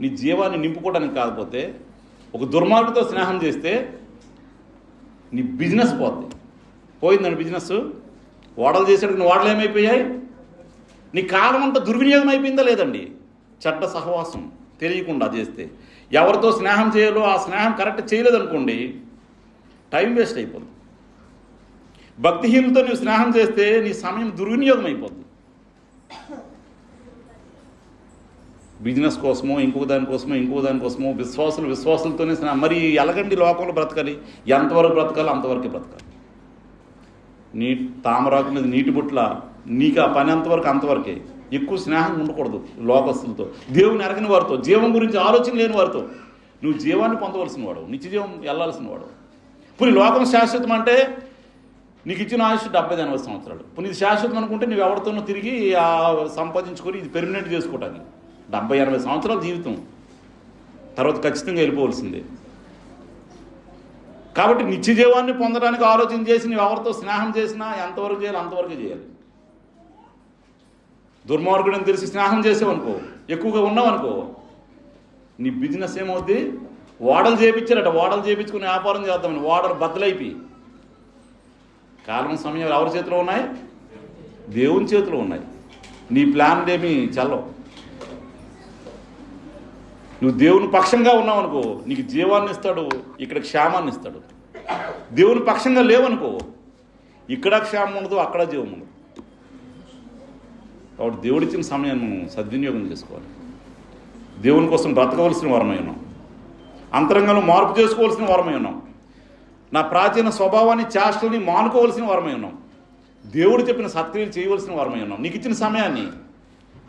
నీ జీవాన్ని నింపుకోవడానికి కాకపోతే ఒక దుర్మార్గుతో స్నేహం చేస్తే నీ బిజినెస్ పోయిందండి. బిజినెస్ ఓడలు చేసేటప్పుడు నీ ఓడలు ఏమైపోయాయి, నీ కాలం అంతా దుర్వినియోగం అయిపోయిందా లేదండి. చెడ్డ సహవాసం తెలియకుండా చేస్తే, ఎవరితో స్నేహం చేయాలో ఆ స్నేహం కరెక్ట్ చేయలేదనుకోండి, టైం వేస్ట్ అయిపోతుంది. భక్తిహీనులతో నువ్వు స్నేహం చేస్తే నీ సమయం దుర్వినియోగం అయిపోతుంది. బిజినెస్ కోసమో ఇంకొక దానికోసమో విశ్వాసులతోనే స్నేహం. మరి ఎలాగండి లోకంలో బ్రతకాలి? ఎంతవరకు బ్రతకాలి అంతవరకే బ్రతకాలి. తామరాకు మీద నీటి బుట్ల నీకు ఆ పని అంతవరకే. ఎక్కువ స్నేహం ఉండకూడదు లోకస్తులతో, దేవుని ఎరగని వారితో, జీవం గురించి ఆలోచన లేని వారితో. నువ్వు జీవాన్ని పొందవలసిన వాడు, నిత్య జీవం వెళ్ళాల్సిన వాడు. ఇప్పుడు లోకం శాశ్వతం అంటే నీకు ఇచ్చిన ఆయుష్ 70-80 సంవత్సరాలు. ఇప్పుడు ఇది శాశ్వతం అనుకుంటే నువ్వు ఎవరితోనో తిరిగి సంపాదించుకొని ఇది పెర్మనెంట్ చేసుకోవటానికి 70-80 సంవత్సరాల జీవితం, తర్వాత ఖచ్చితంగా వెళ్ళిపోవలసిందే. కాబట్టి నిత్య జీవాన్ని పొందడానికి ఆలోచన చేసి నువ్వు ఎవరితో స్నేహం చేసినా ఎంతవరకు చేయాలి అంతవరకు చేయాలి. దుర్మార్గుడని తెలిసి స్నేహం చేసావనుకో, ఎక్కువగా ఉన్నావనుకో, నీ బిజినెస్ ఏమవుద్ది? ఓడలు చేయించారట, ఓడలు చేయించుకుని వ్యాపారం చేద్దామని ఓడలు బద్దలైపోయి. కాలం సమయం ఎవరి చేతిలో ఉన్నాయి? దేవుని చేతిలో ఉన్నాయి. నీ ప్లాన్లు ఏమీ చల్లవు. నువ్వు దేవుని పక్షంగా ఉన్నావనుకో నీకు జీవాన్ని ఇస్తాడు, ఇక్కడ క్షేమాన్ని ఇస్తాడు. దేవుని పక్షంగా లేవనుకో ఇక్కడ క్షేమం ఉండదు, అక్కడ జీవం ఉండదు. కాబట్టి దేవుడిచ్చిన సమయాన్ని మనం సద్వినియోగం చేసుకోవాలి. దేవుని కోసం బ్రతకవలసిన వరమై ఉన్నాం. అంతరంగంలో మార్పు చేసుకోవాల్సిన వరమై ఉన్నాం. నా ప్రాచీన స్వభావాన్ని చేష్టల్ని మానుకోవలసిన వరమై ఉన్నాం. దేవుడు చెప్పిన సత్క్రియలు చేయవలసిన వరమై ఉన్నాం. నీకు ఇచ్చిన సమయాన్ని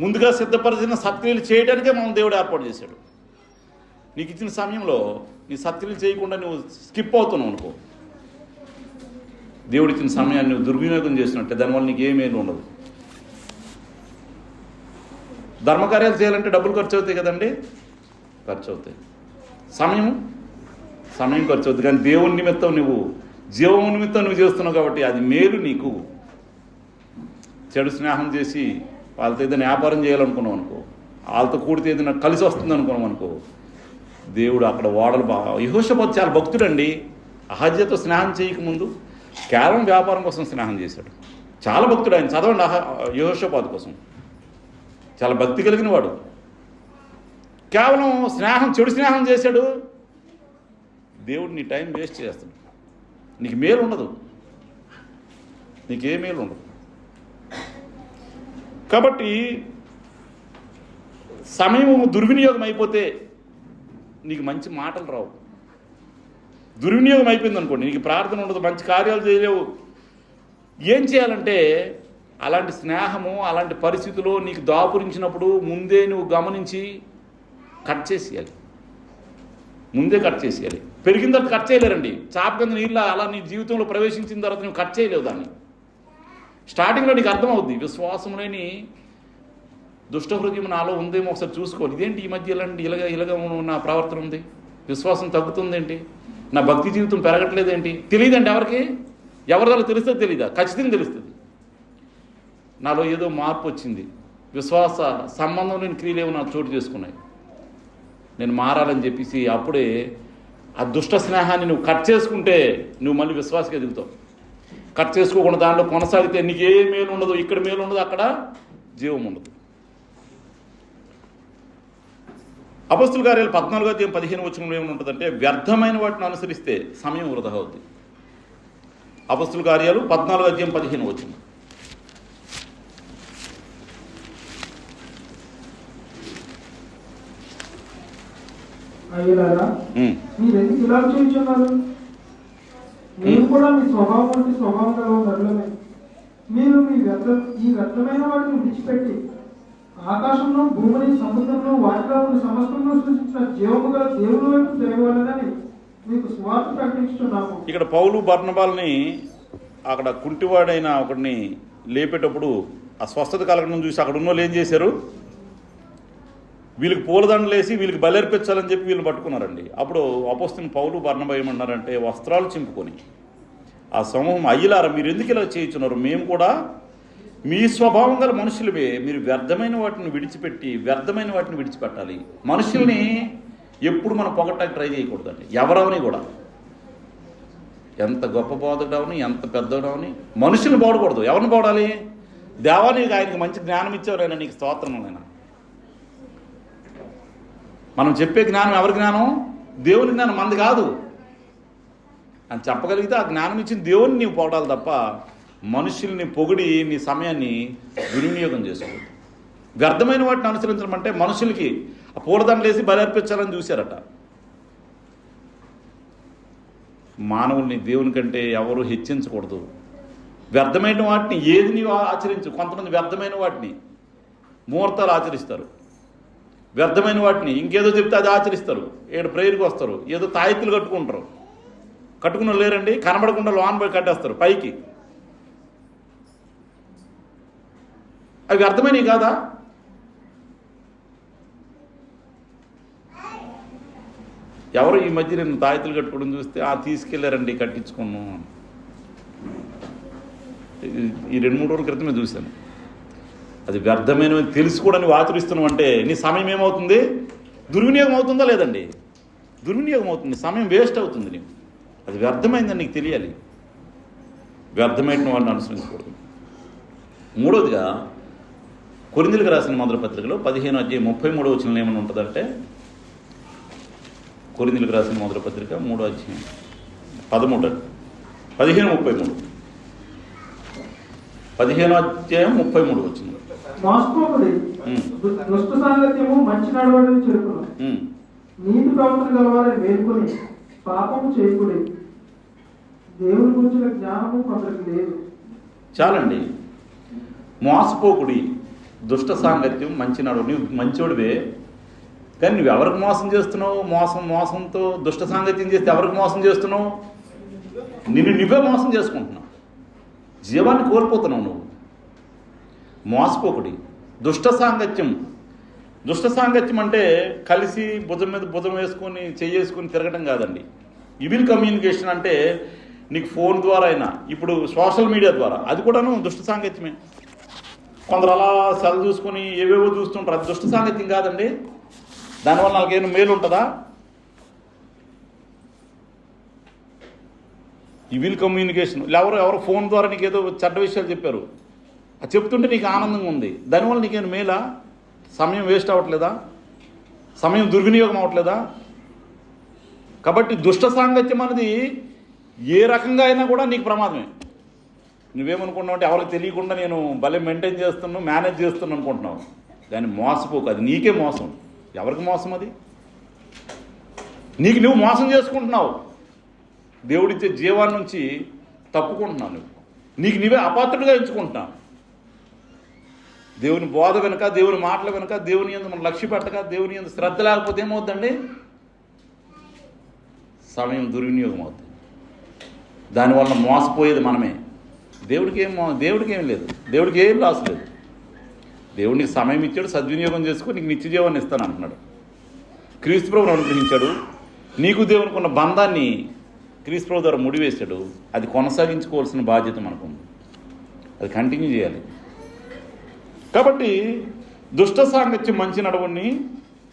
ముందుగా సిద్ధపరిచిన సత్క్రియలు చేయడానికే మనం దేవుడు ఏర్పాటు చేశాడు. నీకు ఇచ్చిన సమయంలో నీ సత్క్రియలు చేయకుండా నువ్వు స్కిప్ అవుతున్నావు అనుకో, దేవుడు ఇచ్చిన సమయాన్ని నువ్వు దుర్వినియోగం చేసినట్టే. దానివల్ల నీకు ఏమేమి ఉండదు. ధర్మకార్యాలు చేయాలంటే డబ్బులు ఖర్చు అవుతాయి కదండి, ఖర్చు అవుతాయి. సమయం ఖర్చు అవుతుంది. కానీ దేవుని నిమిత్తం నువ్వు జీవం నిమిత్తం నువ్వు చేస్తున్నావు కాబట్టి అది మేలు నీకు. చెడు స్నేహం చేసి వాళ్ళతో ఏదైనా వ్యాపారం చేయాలనుకున్నావు అనుకో, వాళ్ళతో కూడితే ఏదైనా కలిసి వస్తుంది అనుకున్నాం అనుకో, దేవుడు అక్కడ ఓడలు యెహోషాపాతు చాలా భక్తుడండి. అహజ్యతో స్నేహం చేయకముందు కేవలం వ్యాపారం కోసం స్నేహం చేశాడు. చాలా భక్తుడు ఆయన. చదవండి యెహోషాపాతు కోసం. చాలా భక్తి కలిగిన వాడు. కేవలం చెడు స్నేహం చేశాడు. దేవుడు నీ టైం వేస్ట్ చేస్తాడు. నీకు మేలు ఉండదు, నీకే మేలు ఉండదు. కాబట్టి సమయం దుర్వినియోగం అయిపోతే నీకు మంచి మాటలు రావు. దుర్వినియోగం అయిపోయింది అనుకోండి, నీకు ప్రార్థన ఉండదు, మంచి కార్యాలు చేయలేవు. ఏం చేయాలంటే అలాంటి స్నేహము అలాంటి పరిస్థితుల్లో నీకు దాపురించినప్పుడు ముందే నువ్వు గమనించి కట్ చేసేయాలి. ముందే కట్ చేసేయాలి. పెరిగిన తర్వాత కట్ చేయలేరండి. చాప కింద నీళ్ళ అలా నీ జీవితంలో ప్రవేశించిన తర్వాత నువ్వు కట్ చేయలేవు దాన్ని. స్టార్టింగ్లో నీకు అర్థమవుద్ది. విశ్వాసం లేని దుష్ట హృదయం నాలో ఉందేమో ఒకసారి చూసుకోవాలి. ఇదేంటి ఈ మధ్య ఇలాగ నా ప్రవర్తన ఉంది, విశ్వాసం తగ్గుతుందేంటి, నా భక్తి జీవితం పెరగట్లేదేంటి? తెలియదండి ఎవరికి. ఎవరిదాలో తెలుస్తుందో తెలీదా? ఖచ్చితంగా తెలుస్తుంది. నాలో ఏదో మార్పు వచ్చింది, విశ్వాస సంబంధం లేని క్రియలు ఏమో నాకు చోటు చేసుకున్నాయి, నేను మారాలని చెప్పేసి అప్పుడే ఆ దుష్ట స్నేహాన్ని నువ్వు కట్ చేసుకుంటే నువ్వు మళ్ళీ విశ్వాసగా దిగుతావు. కట్ చేసుకోకుండా దాంట్లో కొనసాగితే నీకు ఏ మేలు ఉండదు, ఇక్కడ మేలు ఉండదు, అక్కడ జీవం ఉండదు. అపొస్తలుల కార్యాలు 14:15 ఏముంటుందంటే వ్యర్థమైన వాటిని అనుసరిస్తే సమయం వృధా అవుతుంది. అపొస్తలుల కార్యాలు 14:15. అయ్యలారా, మీరెందుకు ఇలా చేయుచున్నారు? మీరు కూడా మీ స్వభావం వంటి స్వభావం గల నరులమే. మీరు ఈ వ్యర్థమైన వాటిని విడిచిపెట్టి ఆకాశంలో భూమిని సముద్రంలో వాటిలో ఉన్న సమస్తంలో సృష్టించిన జీవము గల దేవుని వైపు తిరగవాలని మీకు సువార్త ప్రకటించుతున్నాము. ఇక్కడ పౌలు బర్నబాల్ని అక్కడ కుంటివాడైన ఒకడిని లేపేటప్పుడు ఆ స్వస్థత కలగడం చూసి అక్కడ ఉన్న వాళ్ళు ఏం చేశారు, వీళ్ళకి పూలదండలు వేసి వీళ్ళకి బలర్పించాలని చెప్పి వీళ్ళని పట్టుకున్నారండి. అప్పుడు అపోస్తలుని పౌలు బర్నబా ఏమన్నారంటే, వస్త్రాలు చింపుకొని ఆ సమూహం, అయ్యలారా మీరు ఎందుకు ఇలా చేయించున్నారు, మేము కూడా మీ స్వభావం గల మనుషులవే, మీరు వ్యర్థమైన వాటిని విడిచిపెట్టాలి. మనుషుల్ని ఎప్పుడు మనం పొగట్టానికి ట్రై చేయకూడదండి, ఎవరవని కూడా. ఎంత గొప్ప బోధకుడవని, ఎంత పెద్దవని, మనుషుల్ని పోడకూడదు. ఎవరిని పోడాలి? దేవానికి ఆయనకి మంచి జ్ఞానం ఇచ్చేవారైనా, నీకు స్తోత్రం అయినా. మనం చెప్పే జ్ఞానం ఎవరి జ్ఞానం? దేవుని జ్ఞానం, మంది కాదు అని చెప్పగలిగితే ఆ జ్ఞానం ఇచ్చిన దేవుని నీవు పోవడాలి తప్ప మనుషుల్ని పొగిడి నీ సమయాన్ని దుర్వినియోగం చేసుకోవద్దు. వ్యర్థమైన వాటిని అనుసరించడం అంటే మనుషులకి ఆ పూలదండలు వేసి బలి అర్పించాలని చూశారట. మానవుల్ని దేవుని కంటే ఎవరు హెచ్చించకూడదు. వ్యర్థమైన వాటిని ఏది నీవు ఆచరించు. కొంతమంది వ్యర్థమైన వాటిని ముహూర్తాలు ఆచరిస్తారు, వ్యర్థమైన వాటిని ఇంకేదో చెప్తే అది ఆచరిస్తారు, ఏడు ప్రేయర్కి వస్తారు, ఏదో తాయెత్తులు కట్టుకున్న లేరండి, కనబడకుండా లోన్ పోయి కట్టేస్తారు పైకి. అవి వ్యర్థమైనవి కాదా? ఎవరు ఈ మధ్య నేను తాయెత్తులు కట్టుకోవడం చూస్తే తీసుకెళ్లారండి కట్టించుకున్నాను. ఈ 2-3 రోజుల క్రితమే చూశాను. అది వ్యర్థమైనవి తెలిసి కూడా నువ్వు ఆచరిస్తున్నావు అంటే నీ సమయం ఏమవుతుంది? దుర్వినియోగం అవుతుందా లేదండి? దుర్వినియోగం అవుతుంది, సమయం వేస్ట్ అవుతుంది. నీకు అది వ్యర్థమైందని నీకు తెలియాలి. వ్యర్థమైన వాడిని అనుసరించకూడదు. మూడవదిగా కొరింథీయులకు రాసిన మొదటి పత్రికలో 15:33 ఏమని ఉంటుందంటే, కొరింథీయులకు రాసిన మొదటి పత్రిక 3:13 15:33 15:33 మోసపోకుడి, దుష్ట సాంగత్యము మంచి నడవడిని చెరుపును, నీతి ప్రవర్తన గలవారని మేల్కొని పాపము చేయకుడి, దేవుని గురించిన జ్ఞానము కొందరికి లేదు. చాలండి. మోసపోకుడి, దుష్ట సాంగత్యం మంచి నడవడి. నువ్వు మంచోడివే, కానీ నువ్వు ఎవరికి మోసం చేస్తున్నావు? మోసంతో దుష్ట సాంగత్యం చేస్తే ఎవరికి మోసం చేస్తున్నావు? నువ్వే మోసం చేసుకుంటున్నావు, జీవాన్ని కోల్పోతున్నావు నువ్వు. మోసపోకుడి. దుష్ట సాంగత్యం అంటే కలిసి భుజం మీద భుజం వేసుకొని చెయ్యేసుకొని తిరగడం కాదండి. ఇవిల్ కమ్యూనికేషన్ అంటే నీకు ఫోన్ ద్వారా అయినా, ఇప్పుడు సోషల్ మీడియా ద్వారా, అది కూడాను దుష్ట సాంగత్యమే. కొందరు అలా సెల్ చూసుకొని ఏవేవో చూస్తుంటారు, అది దుష్ట సాంగత్యం కాదండి. దానివల్ల నాకేమైనా మేలు ఉంటుందా? Evil communication. ఎవరు ఫోన్ ద్వారా నీకు ఏదో చెడ్డ విషయాలు చెప్పారు, అది చెప్తుంటే నీకు ఆనందంగా ఉంది, దానివల్ల నీకేమైనా మేలా? సమయం వేస్ట్ అవ్వట్లేదా? సమయం దుర్వినియోగం అవ్వట్లేదా? కాబట్టి దుష్ట సాంగత్యం అనేది ఏ రకంగా అయినా కూడా నీకు ప్రమాదమే. నువ్వేమనుకుంటున్నావు అంటే ఎవరికి తెలియకుండా నేను భలే మెయింటైన్ చేస్తున్నాను, మేనేజ్ చేస్తున్నాను అనుకుంటున్నావు, కానీ మోసపోకు. అది నీకే మోసం. ఎవరికి మోసం? అది నీకు నువ్వు మోసం చేసుకుంటున్నావు. దేవుడిచ్చే జీవాన్ని నుంచి తప్పుకుంటున్నావు. నీకు నువ్వే అపాత్రుడిగా ఎంచుకుంటున్నావు. దేవుని బోధ వెనుక, దేవుని మాటల వెనుక, దేవుని యందు మనం లక్ష్య పెట్టక, దేవుని యందు శ్రద్ధ లేకపోతే ఏమవుతుందండి? సమయం దుర్వినియోగం అవుతుంది. దానివల్ల మోసపోయేది మనమే. దేవుడికి ఏం లేదు, దేవుడికి ఏం లాస్ లేదు. దేవుడికి సమయం ఇచ్చాడు, సద్వినియోగం చేసుకో, నీకు నిత్య జీవాన్ని ఇస్తాను అంటున్నాడు. క్రీస్తు ప్రభువును అనుగ్రహించాడు, నీకు దేవునికి ఉన్న బంధాన్ని క్రీస్తు ప్రభు ద్వారా ముడివేశాడు. అది కొనసాగించుకోవాల్సిన బాధ్యత మనకుంది, అది కంటిన్యూ చేయాలి. కాబట్టి దుష్ట సాంగత్యం మంచి నడవడిని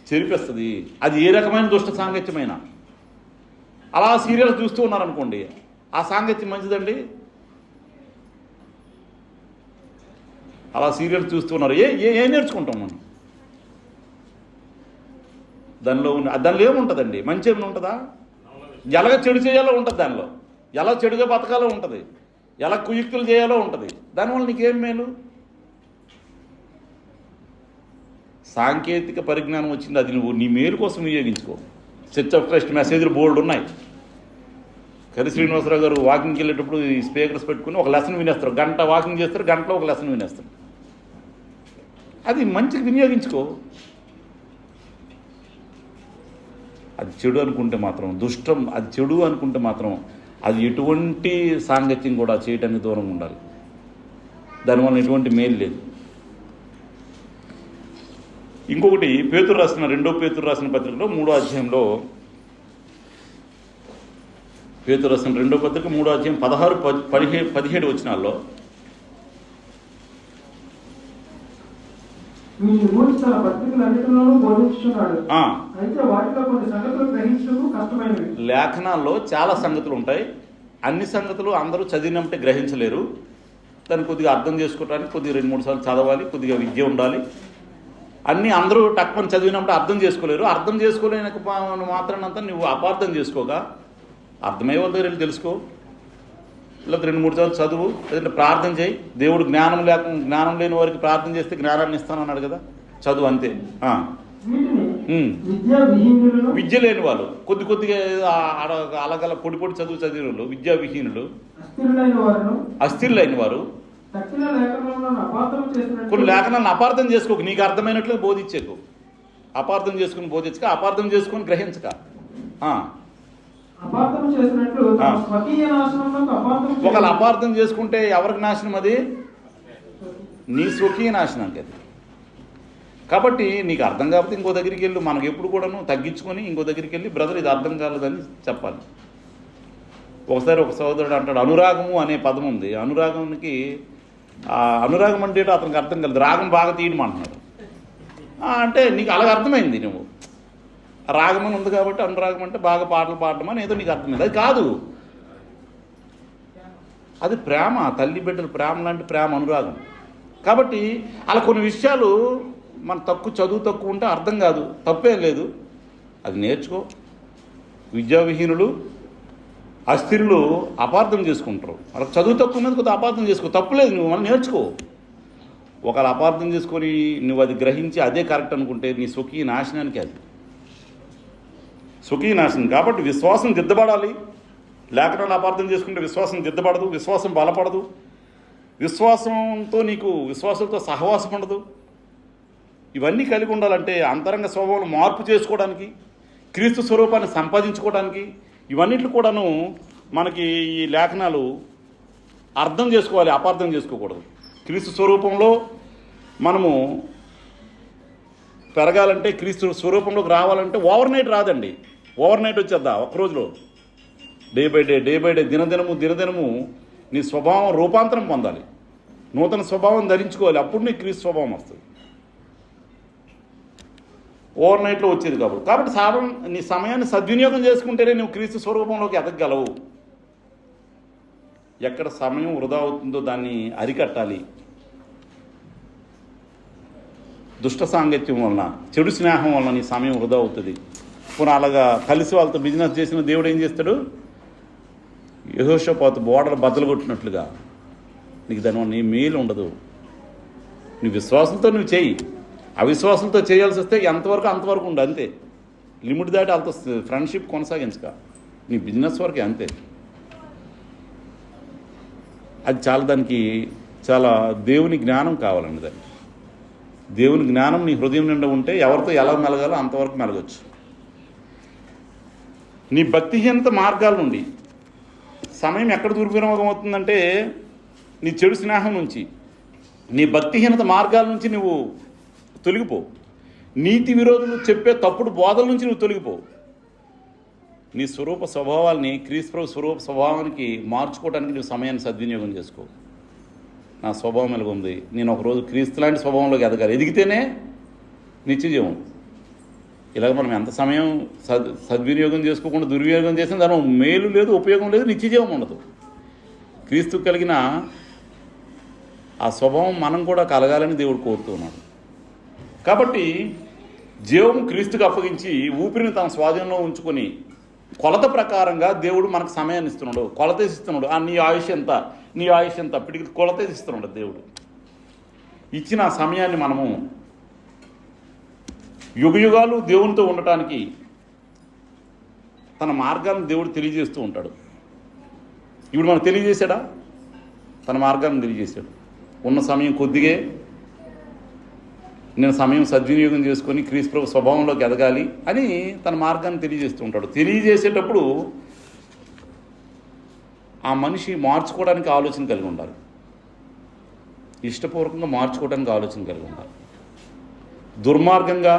చెరిపేస్తుంది. అది ఏ రకమైన దుష్ట సాంగత్యమైనా. అలా సీరియల్స్ చూస్తూ ఉన్నారనుకోండి, ఆ సాంగత్యం మంచిదండి? అలా సీరియల్స్ చూస్తున్నారు, ఏం నేర్చుకుంటాం మనం? దానిలో ఏముంటుందండి? మంచి ఏమైనా ఉంటుందా? ఎలాగ చెడు చేయాలో ఉంటుంది దానిలో, ఎలా చెడుగా బతకాలో ఉంటుంది, ఎలా కుయుక్తులు చేయాలో ఉంటుంది. దానివల్ల నీకేం మేలు? సాంకేతిక పరిజ్ఞానం వచ్చింది, అది నువ్వు నీ మేలు కోసం వినియోగించుకో. చర్చ్ ఆఫ్ క్రైస్ట్ మెసేజ్లు బోల్డ్ ఉన్నాయి. కరి శ్రీనివాసరావు గారు వాకింగ్కి వెళ్ళేటప్పుడు ఈ స్పీకర్స్ పెట్టుకుని ఒక లెసన్ వినేస్తారు. గంట వాకింగ్ చేస్తారు, గంటలో ఒక లెసన్ వినేస్తారు. అది మంచిగా వినియోగించుకో. అది చెడు అనుకుంటే మాత్రం, అది చెడు అనుకుంటే మాత్రం అది ఎటువంటి సాంగత్యం కూడా చేయటానికి దూరంగా ఉండాలి. దానివల్ల ఎటువంటి మేలు లేదు. ఇంకొకటి పేతురు రాసిన 2 పేతురు రాసిన పత్రికలో 3వ అధ్యాయంలో, పేతురు రాసిన 2వ పత్రిక 3వ అధ్యాయం 16-17 వచనాల్లో మీ మూర్తి తన పత్రికలన్నిటిలోనూ బోధించుచున్నాడు. ఆ, అయితే వాటిలో కొన్ని సంగతులు గ్రహించడం కష్టమైనవి. లేఖనాల్లో చాలా సంగతులు ఉంటాయి. అన్ని సంగతులు అందరూ చదివినట్టే గ్రహించలేరు. దాన్ని కొద్దిగా అర్థం చేసుకోవడానికి కొద్దిగా 2-3 సార్లు చదవాలి, కొద్దిగా విద్య ఉండాలి. అన్నీ అందరూ టక్కుని చదివినప్పుడు అర్థం చేసుకోలేరు. అర్థం చేసుకోలేని మాత్రానంతా నువ్వు అపార్థం చేసుకోగా అర్థమయ్యే వాళ్ళ దగ్గర వెళ్ళి తెలుసుకో, ఇలా 2-3 సార్లు చదువు, లేదంటే ప్రార్థన చేయి. దేవుడు జ్ఞానం లేని వారికి ప్రార్థన చేస్తే జ్ఞానాన్ని ఇస్తానన్నాడు కదా, చదువు అంతే. వీటిని విద్యా విహీనులను, విద్య లేని వాళ్ళు, కొద్దిగా అలగల పొడి చదువు చదివిన వాళ్ళు విద్యా విహీనులు, అస్థిరులైన వారును, అస్థిరులైన వారు, తక్కిన లేఖనాలను అపార్థం చేసినట్టు. కొన్ని లేఖనాలను అపార్థం చేసుకోకు, నీకు అర్థమైనట్లు బోధించేకు. అపార్థం చేసుకుని బోధించక, అపార్థం చేసుకుని గ్రహించక. అపార్థం చేసినట్లు తమ స్వకీయ నాశనంలోకి అపార్థం చేసి. ఒకళ్ళు అపార్థం చేసుకుంటే ఎవరికి నాశనం? అది నీ స్వకీయ నాశనానికి. అది కాబట్టి నీకు అర్థం కాకపోతే ఇంకో దగ్గరికి వెళ్ళి, మనకు ఎప్పుడు కూడాను తగ్గించుకొని ఇంకో దగ్గరికి వెళ్ళి, బ్రదర్ ఇది అర్థం కాలేదని చెప్పాలి. ఒకసారి ఒక సోదరుడు అంటాడు, అనురాగము అనే పదం ఉంది. అనురాగంకి అనురాగం అంటే అతనికి అర్థం కాలేదు, రాగం బాగా తీయడం అంటున్నాడు. అంటే నీకు అలాగ అర్థమైంది, నువ్వు రాగం అని ఉంది కాబట్టి అనురాగం అంటే బాగా పాటలు పాడడం అని ఏదో నీకు అర్థమైంది. అది కాదు, అది ప్రేమ, తల్లి బిడ్డల ప్రేమ లాంటి ప్రేమ అనురాగం. కాబట్టి అలా కొన్ని విషయాలు మన చదువు తక్కువ ఉంటే అర్థం కాదు, తప్పేం లేదు, అది నేర్చుకో. విద్యావిహీనులు, అస్థిరులు అపార్థం చేసుకుంటారు. వాళ్ళకి చదువు తక్కువ ఉన్నది కొద్దిగా అపార్థం చేసుకో, తప్పులేదు, నువ్వు మనం నేర్చుకో. ఒకళ్ళు అపార్థం చేసుకొని నువ్వు అది గ్రహించి అదే కరెక్ట్ అనుకుంటే నీ స్వకీయ నాశనానికి, అది స్వకీయ నాశనం. కాబట్టి విశ్వాసం దిద్దబడాలి. లేఖనాలు అపార్థం చేసుకుంటే విశ్వాసం దిద్దబడదు, విశ్వాసం బలపడదు, విశ్వాసంతో సహవాసం ఉండదు. ఇవన్నీ కలిగి ఉండాలంటే అంతరంగ స్వభావం మార్పు చేసుకోవడానికి, క్రీస్తు స్వరూపాన్ని సంపాదించుకోవడానికి, ఇవన్నిట్లు కూడాను మనకి ఈ లేఖనాలు అర్థం చేసుకోవాలి, అపార్థం చేసుకోకూడదు. క్రీస్తు స్వరూపంలో మనము పెరగాలంటే, క్రీస్తు స్వరూపంలోకి రావాలంటే ఓవర్ నైట్ రాదండి. ఓవర్ నైట్ వచ్చేద్దా ఒక రోజులో? డే బై డే దినదినము నీ స్వభావం రూపాంతరం పొందాలి, నూతన స్వభావం ధరించుకోవాలి. అప్పుడు నీ క్రీస్తు స్వభావం వస్తుంది. ఓవర్ నైట్లో వచ్చేది కాబట్టి నీ సమయాన్ని సద్వినియోగం చేసుకుంటేనే నువ్వు క్రీస్తు స్వరూపంలోకి ఎదగలవు. ఎక్కడ సమయం వృధా అవుతుందో దాన్ని అరికట్టాలి. దుష్ట సాంగత్యం వలన, చెడు స్నేహం వలన నీ సమయం వృధా అవుతుంది. పోనీ అలాగా కలిసి వాళ్ళతో బిజినెస్ చేసిన దేవుడు ఏం చేస్తాడు? యెహోషాపాతు బోర్డర్ బద్దలు కొట్టినట్లుగా నీకు దానివల్ల నీ మేలు ఉండదు. నీ విశ్వాసంతో నువ్వు చెయ్యి, అవిశ్వాసంతో చేయాల్సి వస్తే ఎంతవరకు అంతవరకు ఉండు, అంతే. లిమిట్ దాటి వాళ్ళతో ఫ్రెండ్షిప్ కొనసాగించక, నీ బిజినెస్ వరకే, అంతే. అది దానికి చాలా దేవుని జ్ఞానం కావాలండి. దానికి దేవుని జ్ఞానం నీ హృదయం నిండా ఉంటే ఎవరితో ఎలా మెలగాలో అంతవరకు మెలగచ్చు. నీ భక్తిహీనత మార్గాల నుండి సమయం ఎక్కడ దుర్వినియోగం అవుతుందంటే నీ చెడు స్నేహం నుంచి, నీ భక్తిహీనత మార్గాల నుంచి నువ్వు తొలగిపో. నీతి విరోధులు చెప్పే తప్పుడు బోధల నుంచి నువ్వు తొలగిపో. నీ స్వరూప స్వభావాల్ని క్రీస్తు స్వరూప స్వభావానికి మార్చుకోవడానికి నువ్వు సమయాన్ని సద్వినియోగం చేసుకో. నా స్వభావం ఎలాగ ఉంది, నేను ఒకరోజు క్రీస్తు లాంటి స్వభావంలోకి ఎదగాలి. ఎదిగితేనే నిత్యజీవం. ఇలాగ మనం ఎంత సమయం సద్వినియోగం చేసుకోకుండా దుర్వినియోగం చేసినా దాని మేలు లేదు, ఉపయోగం లేదు, నిత్యజీవం ఉండదు. క్రీస్తు కలిగిన ఆ స్వభావం మనం కూడా కలగాలని దేవుడు కోరుతున్నాడు. కాబట్టి జీవం క్రీస్తుకు అప్పగించి ఊపిరిని తన స్వాధీనంలో ఉంచుకొని కొలత ప్రకారంగా దేవుడు మనకు సమయాన్ని ఇస్తున్నాడు, కొలత ఇస్తున్నాడు. నీ ఆయుష్ ఎంత అప్పటికి కొలత ఇస్తున్నాడు దేవుడు. ఇచ్చిన ఆ సమయాన్ని మనము యుగయుగాలు దేవునితో ఉండటానికి తన మార్గాన్ని దేవుడు తెలియజేస్తూ ఉంటాడు. ఇప్పుడు మనకు తెలియజేశాడా? తన మార్గాన్ని తెలియజేశాడు. ఉన్న సమయం కొద్దిగే, నేను సమయం సద్వినియోగం చేసుకొని క్రీస్తు స్వభావంలోకి ఎదగాలి అని తన మార్గాన్ని తెలియజేస్తూ ఉంటాడు. తెలియజేసేటప్పుడు ఆ మనిషి మార్చుకోవడానికి ఆలోచన కలిగి ఉండాలి, ఇష్టపూర్వకంగా మార్చుకోవడానికి ఆలోచన కలిగి ఉండాలి. దుర్మార్గంగా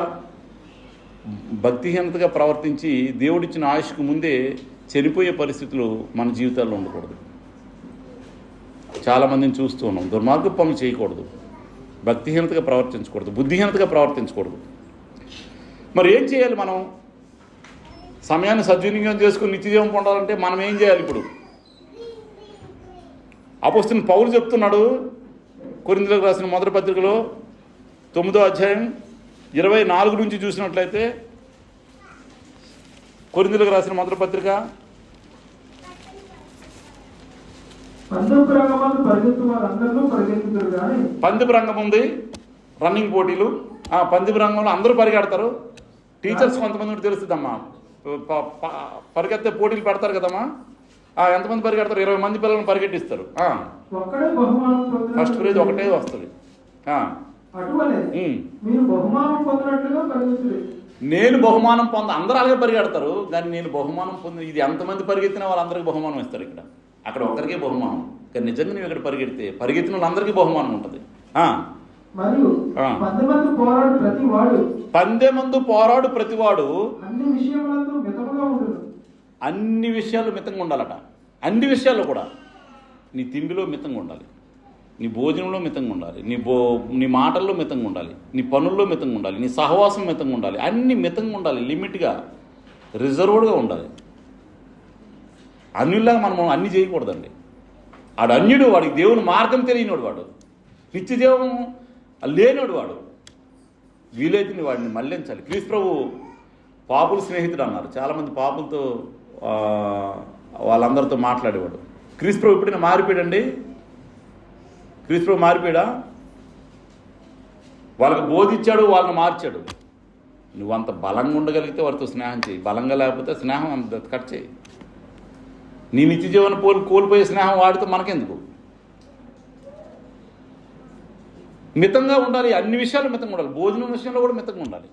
భక్తిహీనతగా ప్రవర్తించి దేవుడిచ్చిన ఆయుష్కు ముందే చనిపోయే పరిస్థితులు మన జీవితాల్లో ఉండకూడదు. చాలామందిని చూస్తూ ఉన్నాం. దుర్మార్గ పనులు చేయకూడదు, భక్తిహీనతగా ప్రవర్తించకూడదు, బుద్ధిహీనతగా ప్రవర్తించకూడదు. మరి ఏం చేయాలి? మనం సమయాన్ని సద్వినియోగం చేసుకుని నిత్యజీవం పొందాలంటే మనం ఏం చేయాలి? ఇప్పుడు అపోస్తలుడైన పౌలు చెప్తున్నాడు కొరింథీయులకు రాసిన మొదటి పత్రికలో 9వ అధ్యాయం 24 నుంచి చూసినట్లయితే, కొరింథీయులకు రాసిన మొదటి పత్రిక పందెపు రంగం ఉంది, రన్నింగ్ పోటీలు. పందెపు రంగంలో అందరూ పరిగెడతారు. టీచర్స్ కొంతమంది తెలుస్తుందమ్మా, పరిగెత్తే పోటీలు పెడతారు కదమ్మా. ఎంతమంది పరిగెడతారు? 20 మంది పిల్లలను పరిగెట్టిస్తారు. ఫస్ట్ ప్రైజ్ ఒకటే వస్తుంది. నేను బహుమానం అందరూ అలాగే పరిగెడతారు, కానీ నేను బహుమానం ఇది ఎంతమంది పరిగెత్తినా వాళ్ళందరికీ బహుమానం ఇస్తారు. అక్కడ ఒక్కరికే బహుమానం. కానీ నిజంగా నువ్వు ఇక్కడ పరిగెత్తిన వాళ్ళందరికీ బహుమానం ఉంటుంది. పందెమందు పోరాడు ప్రతివాడు అన్ని విషయాలు మితంగా ఉండాలట. అన్ని విషయాల్లో కూడా నీ తిండిలో మితంగా ఉండాలి, నీ భోజనంలో మితంగా ఉండాలి, నీ మాటల్లో మితంగా ఉండాలి, నీ పనుల్లో మితంగా ఉండాలి, నీ సహవాసం మితంగా ఉండాలి. అన్ని మితంగా ఉండాలి, లిమిట్గా, రిజర్వ్డ్గా ఉండాలి. అన్యుల్లాగా మనం అన్ని చేయకూడదండి. వాడు అన్యుడు, వాడికి దేవుని మార్గం తెలియనివాడు, వాడు నిత్యజీవం లేనివాడు, వాడు వీలైతే వాడిని మళ్లించాలి. క్రీస్తు ప్రభు పాపుల స్నేహితుడు అన్నారు. చాలామంది పాపులతో వాళ్ళందరితో మాట్లాడేవాడు. క్రీస్తు ప్రభు ఎప్పుడైనా మారిపోయాడండి? క్రీస్తు ప్రభు మారిపోయాడా? వాళ్ళకి బోధించాడు, వాళ్ళని మార్చాడు. నువ్వు అంత బలంగా ఉండగలిగితే వారితో స్నేహం చేయి, బలంగా లేకపోతే స్నేహం అంత కట్ చేయి. నీ నిత్య జీవన కోల్పోయే స్నేహం వాడితో మనకెందుకు? మితంగా ఉండాలి, అన్ని విషయాలు మితంగా ఉండాలి. భోజనం విషయంలో కూడా మితంగా ఉండాలి,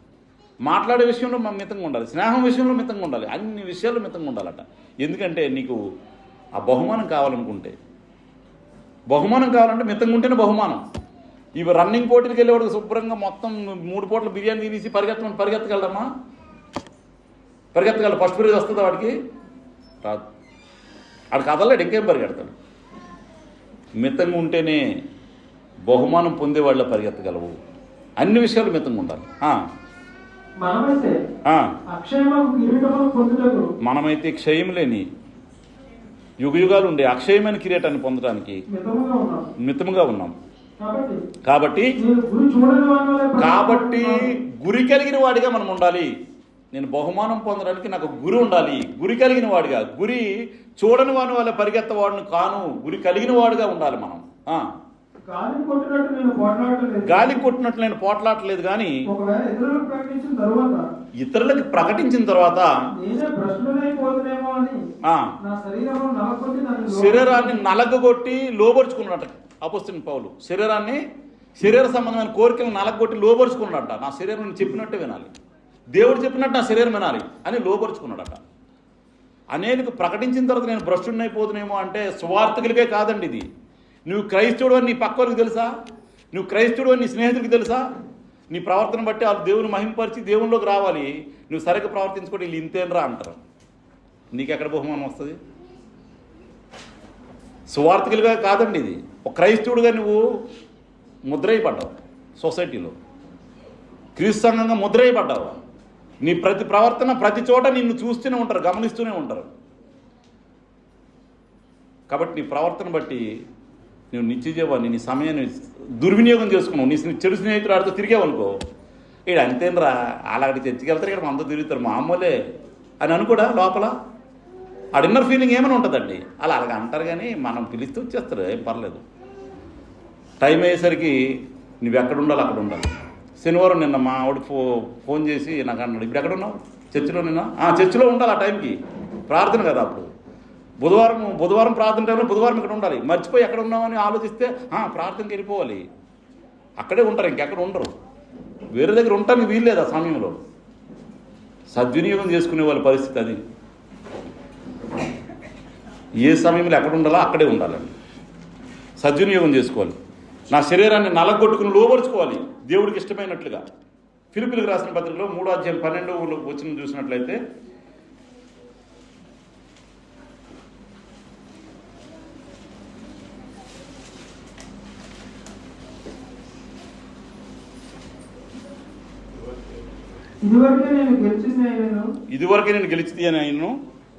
మాట్లాడే విషయంలో మితంగా ఉండాలి, స్నేహం విషయంలో మితంగా ఉండాలి, అన్ని విషయాలు మితంగా ఉండాలట. ఎందుకంటే నీకు ఆ బహుమానం కావాలంటే మితంగా ఉంటేనే బహుమానం. ఇవి రన్నింగ్ పోటీలకు వెళ్ళేవాడికి శుభ్రంగా మొత్తం 3 పూటల బిర్యానీ తినేసి పరిగెత్తగలడమ్మా? పరిగెత్తగలడు? ఫస్ట్ ప్రైజ్ వస్తుందా వాడికి? రాదు. వాడికి కదలలేడు, ఇంకేం పరిగెడతాడు? మితంగా ఉంటేనే బహుమానం పొందేవాళ్ళ పరిగెత్తగలవు. అన్ని విషయాలు మితంగా ఉండాలి. మనమైతే క్షయం లేని యుగాలు ఉండే అక్షయమైన కిరీటాన్ని పొందడానికి మితముగా ఉన్నాం. కాబట్టి గురి కలిగిన వాడిగా మనం ఉండాలి. నేను బహుమానం పొందడానికి నాకు గురి ఉండాలి. గురి కలిగిన వాడిగా, గురి చూడని వాని వాళ్ళ పరిగెత్తవాడిని కాను, గురి కలిగిన వాడిగా ఉండాలి మనం. గాలి కొట్టినట్లు నేను పోట్లాడలేదు, కానీ ఇతరులకు ప్రకటించిన తర్వాత శరీరాన్ని నలగొట్టి లోబరుచుకున్నట్ట అపోస్తలుడైన పౌలు. శరీర సంబంధమైన కోరికలను నలగొట్టి లోబరుచుకున్నాడట. నా శరీరం నేను చెప్పినట్టే వినాలి, దేవుడు చెప్పినట్టు నా శరీరం వినాలి అని లోబరుచుకున్నాడట. అనేక ప్రకటించిన తర్వాత నేను భ్రష్టుడినైపోతున్నామో అంటే స్వార్థకులకే కాదండి ఇది. నువ్వు క్రైస్తవుడు అని నీ పక్కలకు తెలుసా? నువ్వు క్రైస్తవుడు అని నీ స్నేహితుడికి తెలుసా? నీ ప్రవర్తన బట్టి వాళ్ళు దేవుని మహింపరిచి దేవునిలోకి రావాలి. నువ్వు సరిగ్గా ప్రవర్తించుకోండి, వీళ్ళు ఇంతేనరా అంటారు. నీకెక్కడ బహుమానం వస్తుంది? స్వార్థకులుగా కాదండి ఇది. ఒక క్రైస్తవుడుగా నువ్వు ముద్రయ్యపడ్డావు, సొసైటీలో క్రీస్తు సంఘంగా ముద్రయ్యపడ్డావు. నీ ప్రతి ప్రవర్తన ప్రతి చోట నిన్ను చూస్తూనే ఉంటారు, గమనిస్తూనే ఉంటారు. కాబట్టి నీ ప్రవర్తన బట్టి నువ్వు నిత్యజీవాన్ని, నీ సమయాన్ని దుర్వినియోగం చేసుకున్నావు. నీ చెడు స్నేహితుడు ఆడితో తిరిగావనుకో, ఇక్కడ అంతేనరా అలాంటి చర్చికి వెళ్తారు, ఇక్కడ మనతో తిరుగుతారు, మామూలే అని అనుకోడా లోపల. ఆ ఇన్నర్ ఫీలింగ్ ఏమైనా ఉంటుందండి. అలాగ అంటారు, కానీ మనం పిలిస్తే వచ్చేస్తారు, ఏం పర్లేదు. టైం అయ్యేసరికి నువ్వు ఎక్కడ ఉండాలి అక్కడ ఉండాలి. శనివారం నిన్న మా ఆవిడకి ఫోన్ చేసి నాకు అన్నాడు, ఇప్పుడు ఎక్కడ ఉన్నావు? చర్చిలో నిన్న? చర్చిలో ఉండాలి, ఆ టైంకి ప్రార్థన కదా. అప్పుడు బుధవారం ప్రార్థన టైంలో బుధవారం ఇక్కడ ఉండాలి. మర్చిపోయి ఎక్కడ ఉన్నామని ఆలోచిస్తే ప్రార్థనకి వెళ్ళిపోవాలి. అక్కడే ఉంటారు, ఇంకెక్కడ ఉండరు. వేరే దగ్గర ఉండటానికి వీల్లేదు. ఆ సమయంలో సద్వినియోగం చేసుకునే వాళ్ళ పరిస్థితి అది. ఏ సమయంలో ఎక్కడ ఉండాలో అక్కడే ఉండాలండి. సద్వినియోగం చేసుకోవాలి. నా శరీరాన్ని నలగొట్టుకుని లోపరుచుకోవాలి దేవుడికి ఇష్టమైనట్లుగా. ఫిలిప్పీలకు రాసిన పత్రికలో 3:12 వచనం చూసినట్లయితే, ఇదివరకే నేను గెలిచింది అయినను, ఇదివరకే నేను గెలిచింది అని ఆయనను,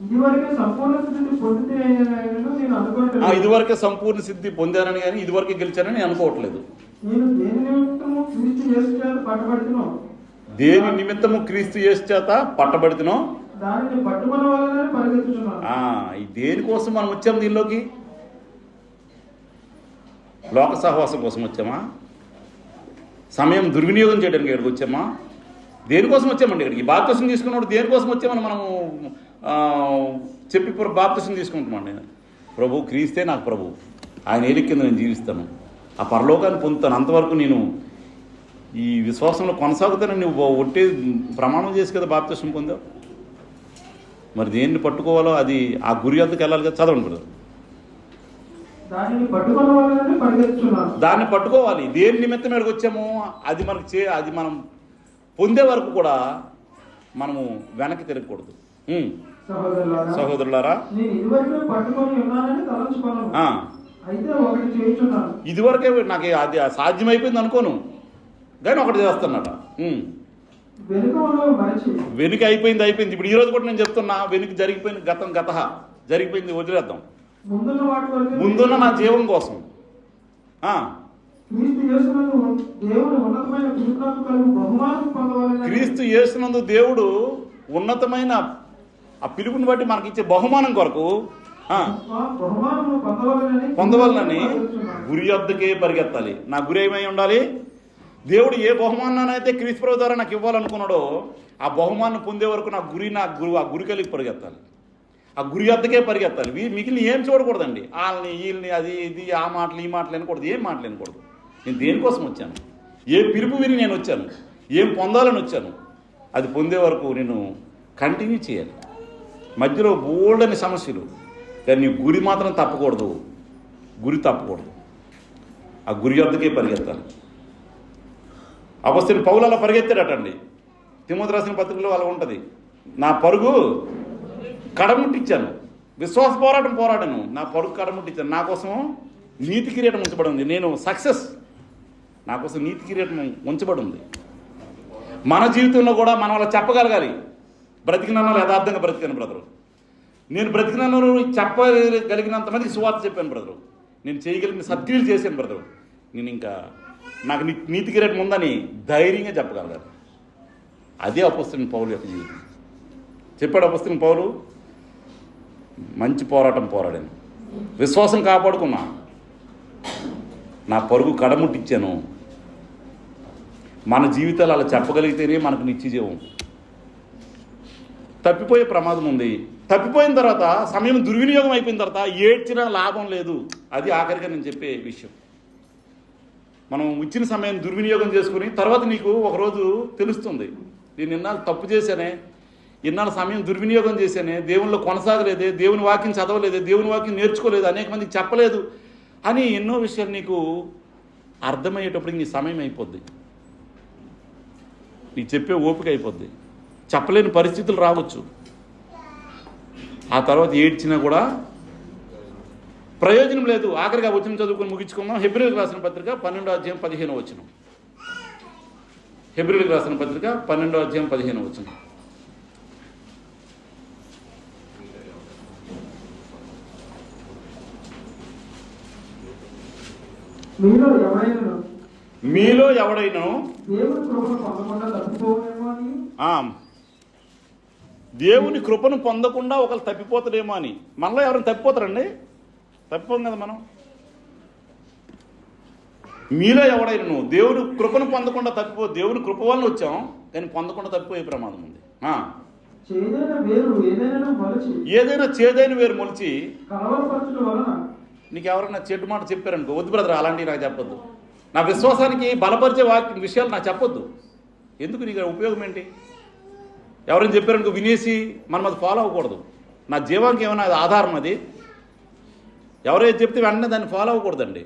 ఇదివరకే సంపూర్ణ స్థితిని పొందితే అయినను నేను అనుకోవట్లేదు. ఇదివరకే సంపూర్ణ సిద్ధి పొందానని కానీ ఇదివరకే గెలిచానని నేను అనుకోవట్లేదు. నేను దేని నిమిత్తము క్రీస్తు యేసు చేత పట్టబడుతున్నో, దేని నిమిత్తము క్రీస్తు యేసు చేత పట్టబడితేనో దానిని పట్టుకున్న వాళ్ళని పరిగెత్తుతున్నాను. ఈ దేనికోసం మనం వచ్చాము దీనిలోకి? లోక సహవాసం కోసం వచ్చామా? సమయం దుర్వినియోగం చేయడానికి ఇక్కడికి వచ్చామా? దేనికోసం వచ్చామండి ఇక్కడికి? బాప్తిసం తీసుకున్నప్పుడు దేనికోసం వచ్చామని మనము చెప్పి బాప్తిసం తీసుకుంటామండి. ప్రభు క్రీస్తే నాకు ప్రభు, ఆయన ఏలి కింద నేను జీవిస్తాను, ఆ పరలోకాన్ని పొందుతాను, అంతవరకు నేను ఈ విశ్వాసంలో కొనసాగుతానని నువ్వు ఒట్టే ప్రమాణం చేసి కదా బాప్తిసం పొందావు. మరి దేన్ని పట్టుకోవాలో అది ఆ గురి వద్దకు వెళ్ళాలి కదా. చదవండి బ్రదర్. దాన్ని పట్టుకోవాలి. దేని నిమిత్తం మీదకి వచ్చామో అది మనకు అది మనం పొందే వరకు కూడా మనము వెనక్కి తిరగకూడదు. సహోదరులారా, ఇదివరకే నాకు అది సాధ్యమైపోయింది అనుకోను, కానీ ఒకటి చేస్తున్నట. వెనుక అయిపోయింది. ఇప్పుడు ఈ రోజు కూడా నేను చెప్తున్నా, వెనుక జరిగిపోయింది, గత జరిగిపోయింది, వదిలేద్దాం. ముందున్న నా జీవం కోసం క్రీస్తు యేసునందు దేవుడు ఉన్నతమైన ఆ పిలుపుని బట్టి మనకిచ్చే బహుమానం కొరకు పొందవాలని గురి వద్దకే పరిగెత్తాలి. నా గురి ఏమై ఉండాలి? దేవుడు ఏ బహుమానాన్ని అయితే క్రీస్తు ప్రభు ద్వారా నాకు ఇవ్వాలనుకున్నాడో ఆ బహుమానం పొందే వరకు ఆ గురి కలిగి పరిగెత్తాలి. ఆ గురి వద్దకే పరిగెత్తాలి. మిగిలిన ఏం చూడకూడదండి. వాళ్ళని వీళ్ళని అది ఇది ఆ మాటలు ఈ మాటలు వినకూడదు, ఏం మాటలు వినకూడదు. నేను దేనికోసం వచ్చాను? ఏ పిలుపు విని నేను వచ్చాను? ఏం పొందాలని వచ్చాను? అది పొందే వరకు నేను కంటిన్యూ చేయాలి. మధ్యలో బోల్డని సమస్యలు, కానీ నీ గురి మాత్రం తప్పకూడదు. గురి తప్పకూడదు. ఆ గురి వద్దకే పరిగెత్తాలి. అపొస్తలుడైన పౌలు అలా పరిగెత్తాడటండి. తిమోతి రాసిన పత్రికలో అలా ఉంటుంది. నా పరుగు కడముట్టించాను, విశ్వాస పోరాటను, నా పరుగు కడముట్టించాను, నా కోసం నీతి కిరీటం ఉంచబడి ఉంది. నేను సక్సెస్, నా కోసం నీతి కిరీటం ఉంచబడి ఉంది. మన జీవితంలో కూడా మనం అలా చెప్పగలగాలి. బ్రతికినాను, యథార్థంగా బ్రతికాను బ్రదరు, నేను బ్రతికినాను చెప్పగలిగినంత మందికి సువార్త చెప్పాను బ్రదరు, నేను చేయగలిగిన సత్క్రియలు చేశాను బ్రదరు, నేను ఇంకా నాకు నీతి కిరీటం ఉందని ధైర్యంగా చెప్పగలగాలి. అదే అపొస్తలుడైన పౌలు యొక్క జీవితం. చెప్పాడు అపొస్తలుడైన పౌలు, మంచి పోరాటం పోరాడాను, విశ్వాసం కాపాడుకున్నా, నా పరుగు కడముట్టించాను. మన జీవితాలు అలా చెప్పగలిగితేనే మనకు నిత్యజీవం. తప్పిపోయే ప్రమాదం ఉంది. తప్పిపోయిన తర్వాత సమయం దుర్వినియోగం అయిపోయిన తర్వాత ఏడ్చినా లాభం లేదు. అది ఆఖరిగా నేను చెప్పే విషయం. మనం ఇచ్చిన సమయం దుర్వినియోగం చేసుకుని తర్వాత నీకు ఒకరోజు తెలుస్తుంది, నేను ఇన్నాళ్ళు తప్పు చేశానే, ఇన్నాళ్ళు సమయం దుర్వినియోగం చేశానే, దేవునిలో కొనసాగలేదే, దేవుని వాక్యం చదవలేదే, దేవుని వాక్యం నేర్చుకోలేదు, అనేక మందికి చెప్పలేదు అని ఎన్నో విషయాలు నీకు అర్థమయ్యేటప్పటికి నీ సమయం అయిపోద్ది, నీకు చెప్పే ఓపిక అయిపోద్ది, చెప్పలేని పరిస్థితులు రావచ్చు. ఆ తర్వాత ఏడ్చినా కూడా ప్రయోజనం లేదు. ఆఖరిగా వచనం చదువుకొని ముగించుకుందాం. హెబ్రీయులకు రాసిన పత్రిక 12:15 వచనం. హెబ్రీయులకు రాసిన పత్రిక 12:15 వచనం. మీలో ఎవడైనా దేవుని కృపను పొందకుండా ఒకళ్ళు తప్పిపోతాడేమో అని. మనలో ఎవరైనా తప్పిపోతారండి? తప్పిపోం కదా మనం. మీలో ఎవడైనా దేవుని కృపను పొందకుండా దేవుని కృప వల్ల వచ్చాం, కానీ పొందకుండా తప్పిపోయే ప్రమాదం ఉంది. ఏదైనా చేదైన వేరు మొలిచి నీకు ఎవరైనా చెడ్డు మాట చెప్పారనుకో, వద్దు బ్రదర్, అలాంటివి నాకు చెప్పొద్దు. నా విశ్వాసానికి బలపరిచే విషయాలు నాకు చెప్పొద్దు. ఎందుకు? నీకు ఉపయోగం ఏంటి? ఎవరైనా చెప్పారనుకో వినేసి మనం అది ఫాలో అవ్వకూడదు. నా జీవానికి ఏమైనా ఆధారం అది. ఎవరైతే చెప్తే వెంటనే దాన్ని ఫాలో అవ్వకూడదండి.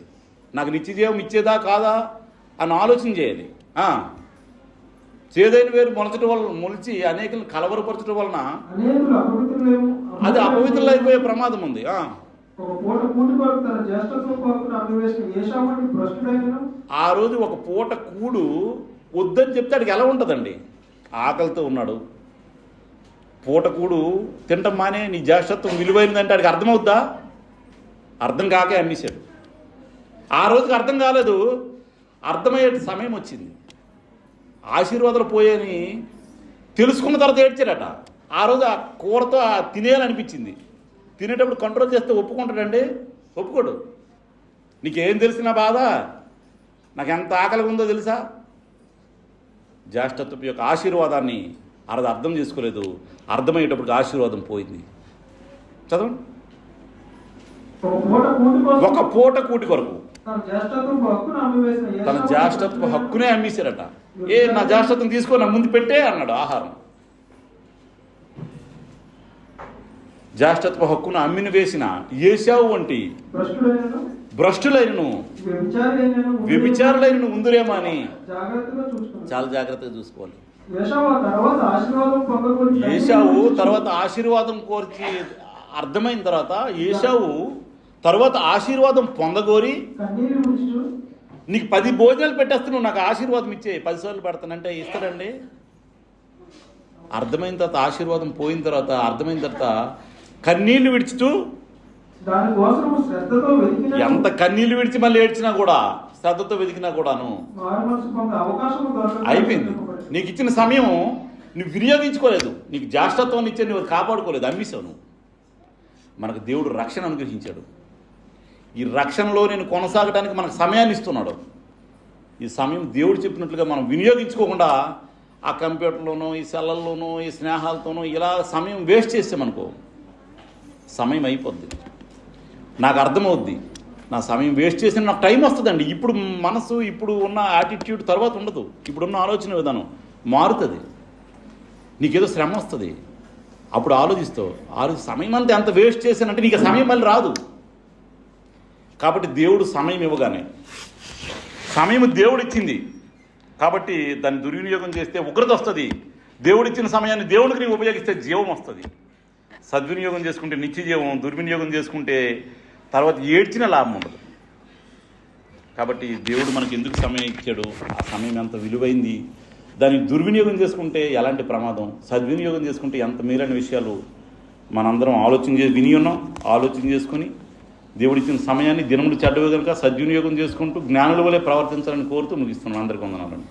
నాకు నిత్య జీవం ఇచ్చేదా కాదా అని ఆలోచన చేయాలి. చేదైన వేరు మొలిచి అనేకులను కలవరపరచడం వలన అనేకులు అపవిత్రులేమో అది అపవిత్రులు అయిపోయే ప్రమాదం ఉంది. ఒక పూట కూటి కొరకు తన జ్యేష్ఠత్వం కొరకు అమ్మివేసిన ఏశావు వంటి భ్రష్టుడైనను ఆ రోజు ఒక పూట కూడు వద్దని చెప్తే అడికి ఎలా ఉంటుందండి? ఆకలితో ఉన్నాడు, పూట కూడు తింటం మానే నీ జ్యేష్ఠత్వం విలువైందంటే అడికి అర్థమవుద్దా? అర్థం కాకే అమ్మేశాడు. ఆ రోజుకి అర్థం కాలేదు, అర్థమయ్యే సమయం వచ్చింది. ఆశీర్వాదాలు పోయాయని తెలుసుకున్న తర్వాత ఏడ్చారట. ఆ రోజు ఆ కూరతో తినేయాలనిపించింది. తినేటప్పుడు కంట్రోల్ చేస్తే ఒప్పుకుంటాడండి? ఒప్పుకోడు. నీకేం తెలిసిన బాధ? నాకు ఎంత ఆకలిగా ఉందో తెలుసా? జ్యేష్ఠత్వపు యొక్క ఆశీర్వాదాన్ని ఆ రోజు అర్థం చేసుకోలేదు. అర్థమయ్యేటప్పటికి ఆశీర్వాదం పోయింది. చదవండి. ఒక పూట కూటి కొరకు తన జ్యేష్ఠత్వ హక్కునే అమ్మేశారట. నా జ్యేష్ఠత్వం తీసుకొని నా ముందు పెట్టే అన్నాడు ఆహారం. జ్యేష్ఠత్వ హక్కును అమ్మిని వేసిన ఏశావు వంటి భ్రష్టులైనను వ్యభిచారులైనను ఉందిరేమో అని చాలా జాగ్రత్తగా చూసుకోవాలి. ఏశావు తర్వాత ఆశీర్వాదం కోరి అర్థమైన తర్వాత ఏశావు తర్వాత ఆశీర్వాదం పొందగోరి నీకు 10 భోజనాలు పెట్టేస్తున్నావు, నాకు ఆశీర్వాదం ఇచ్చే 10 సార్లు పెడతానంటే ఇస్తాడండి? అర్థమైన తర్వాత ఆశీర్వాదం పోయిన తర్వాత అర్థమైన తర్వాత కన్నీళ్లు విడుచుతూ ఎంత కన్నీళ్లు విడిచి మళ్ళీ ఏడ్చినా కూడా శ్రద్ధతో వెతికినా కూడాను అయిపోయింది. నీకు ఇచ్చిన సమయం నువ్వు వినియోగించుకోలేదు, నీకు జ్యేష్ఠత్వాన్ని ఇచ్చే నువ్వు కాపాడుకోలేదు, అమ్మేశావు నువ్వు. మనకు దేవుడు రక్షణ అనుగ్రహించాడు. ఈ రక్షణలో నేను కొనసాగడానికి మనకు సమయాన్ని ఇస్తున్నాడు. ఈ సమయం దేవుడు చెప్పినట్లుగా మనం వినియోగించుకోకుండా ఆ కంప్యూటర్లోనో ఈ సెల్లల్లోనో ఈ స్నేహాలతోనో ఇలా సమయం వేస్ట్ చేసామనుకో సమయం అయిపోద్ది. నాకు అర్థమవుద్ది, నా సమయం వేస్ట్ చేసిన నాకు టైం వస్తుందండి. ఇప్పుడు మనసు ఇప్పుడు ఉన్న యాటిట్యూడ్ తర్వాత ఉండదు. ఇప్పుడున్న ఆలోచన విధానం మారుతుంది. నీకేదో శ్రమ వస్తుంది, అప్పుడు ఆలోచిస్తావు. సమయం అంతా ఎంత వేస్ట్ చేశానంటే నీకు సమయం మళ్ళీ రాదు. కాబట్టి దేవుడు సమయం ఇవ్వగానే సమయం దేవుడు ఇచ్చింది కాబట్టి దాన్ని దుర్వినియోగం చేస్తే ఉగ్రత వస్తుంది. దేవుడు ఇచ్చిన సమయాన్ని దేవుడికి నీవు ఉపయోగిస్తే జీవం వస్తుంది. సద్వినియోగం చేసుకుంటే నిత్య జీవం, దుర్వినియోగం చేసుకుంటే తర్వాత ఏడ్చిన లాభం ఉండదు. కాబట్టి దేవుడు మనకి ఎందుకు సమయం ఇచ్చాడు, ఆ సమయం ఎంత విలువైంది, దాన్ని దుర్వినియోగం చేసుకుంటే ఎలాంటి ప్రమాదం, సద్వినియోగం చేసుకుంటే ఎంత మేలైన విషయాలు మనందరం ఆలోచన చేసుకొని దేవుడు ఇచ్చిన సమయాన్ని దినములు చెడ్డవి కనుక సద్వినియోగం చేసుకుంటూ జ్ఞానుల వలె ప్రవర్తించాలని కోరుతూ ముగిస్తున్నాను. అందరికీ వందనాలండి.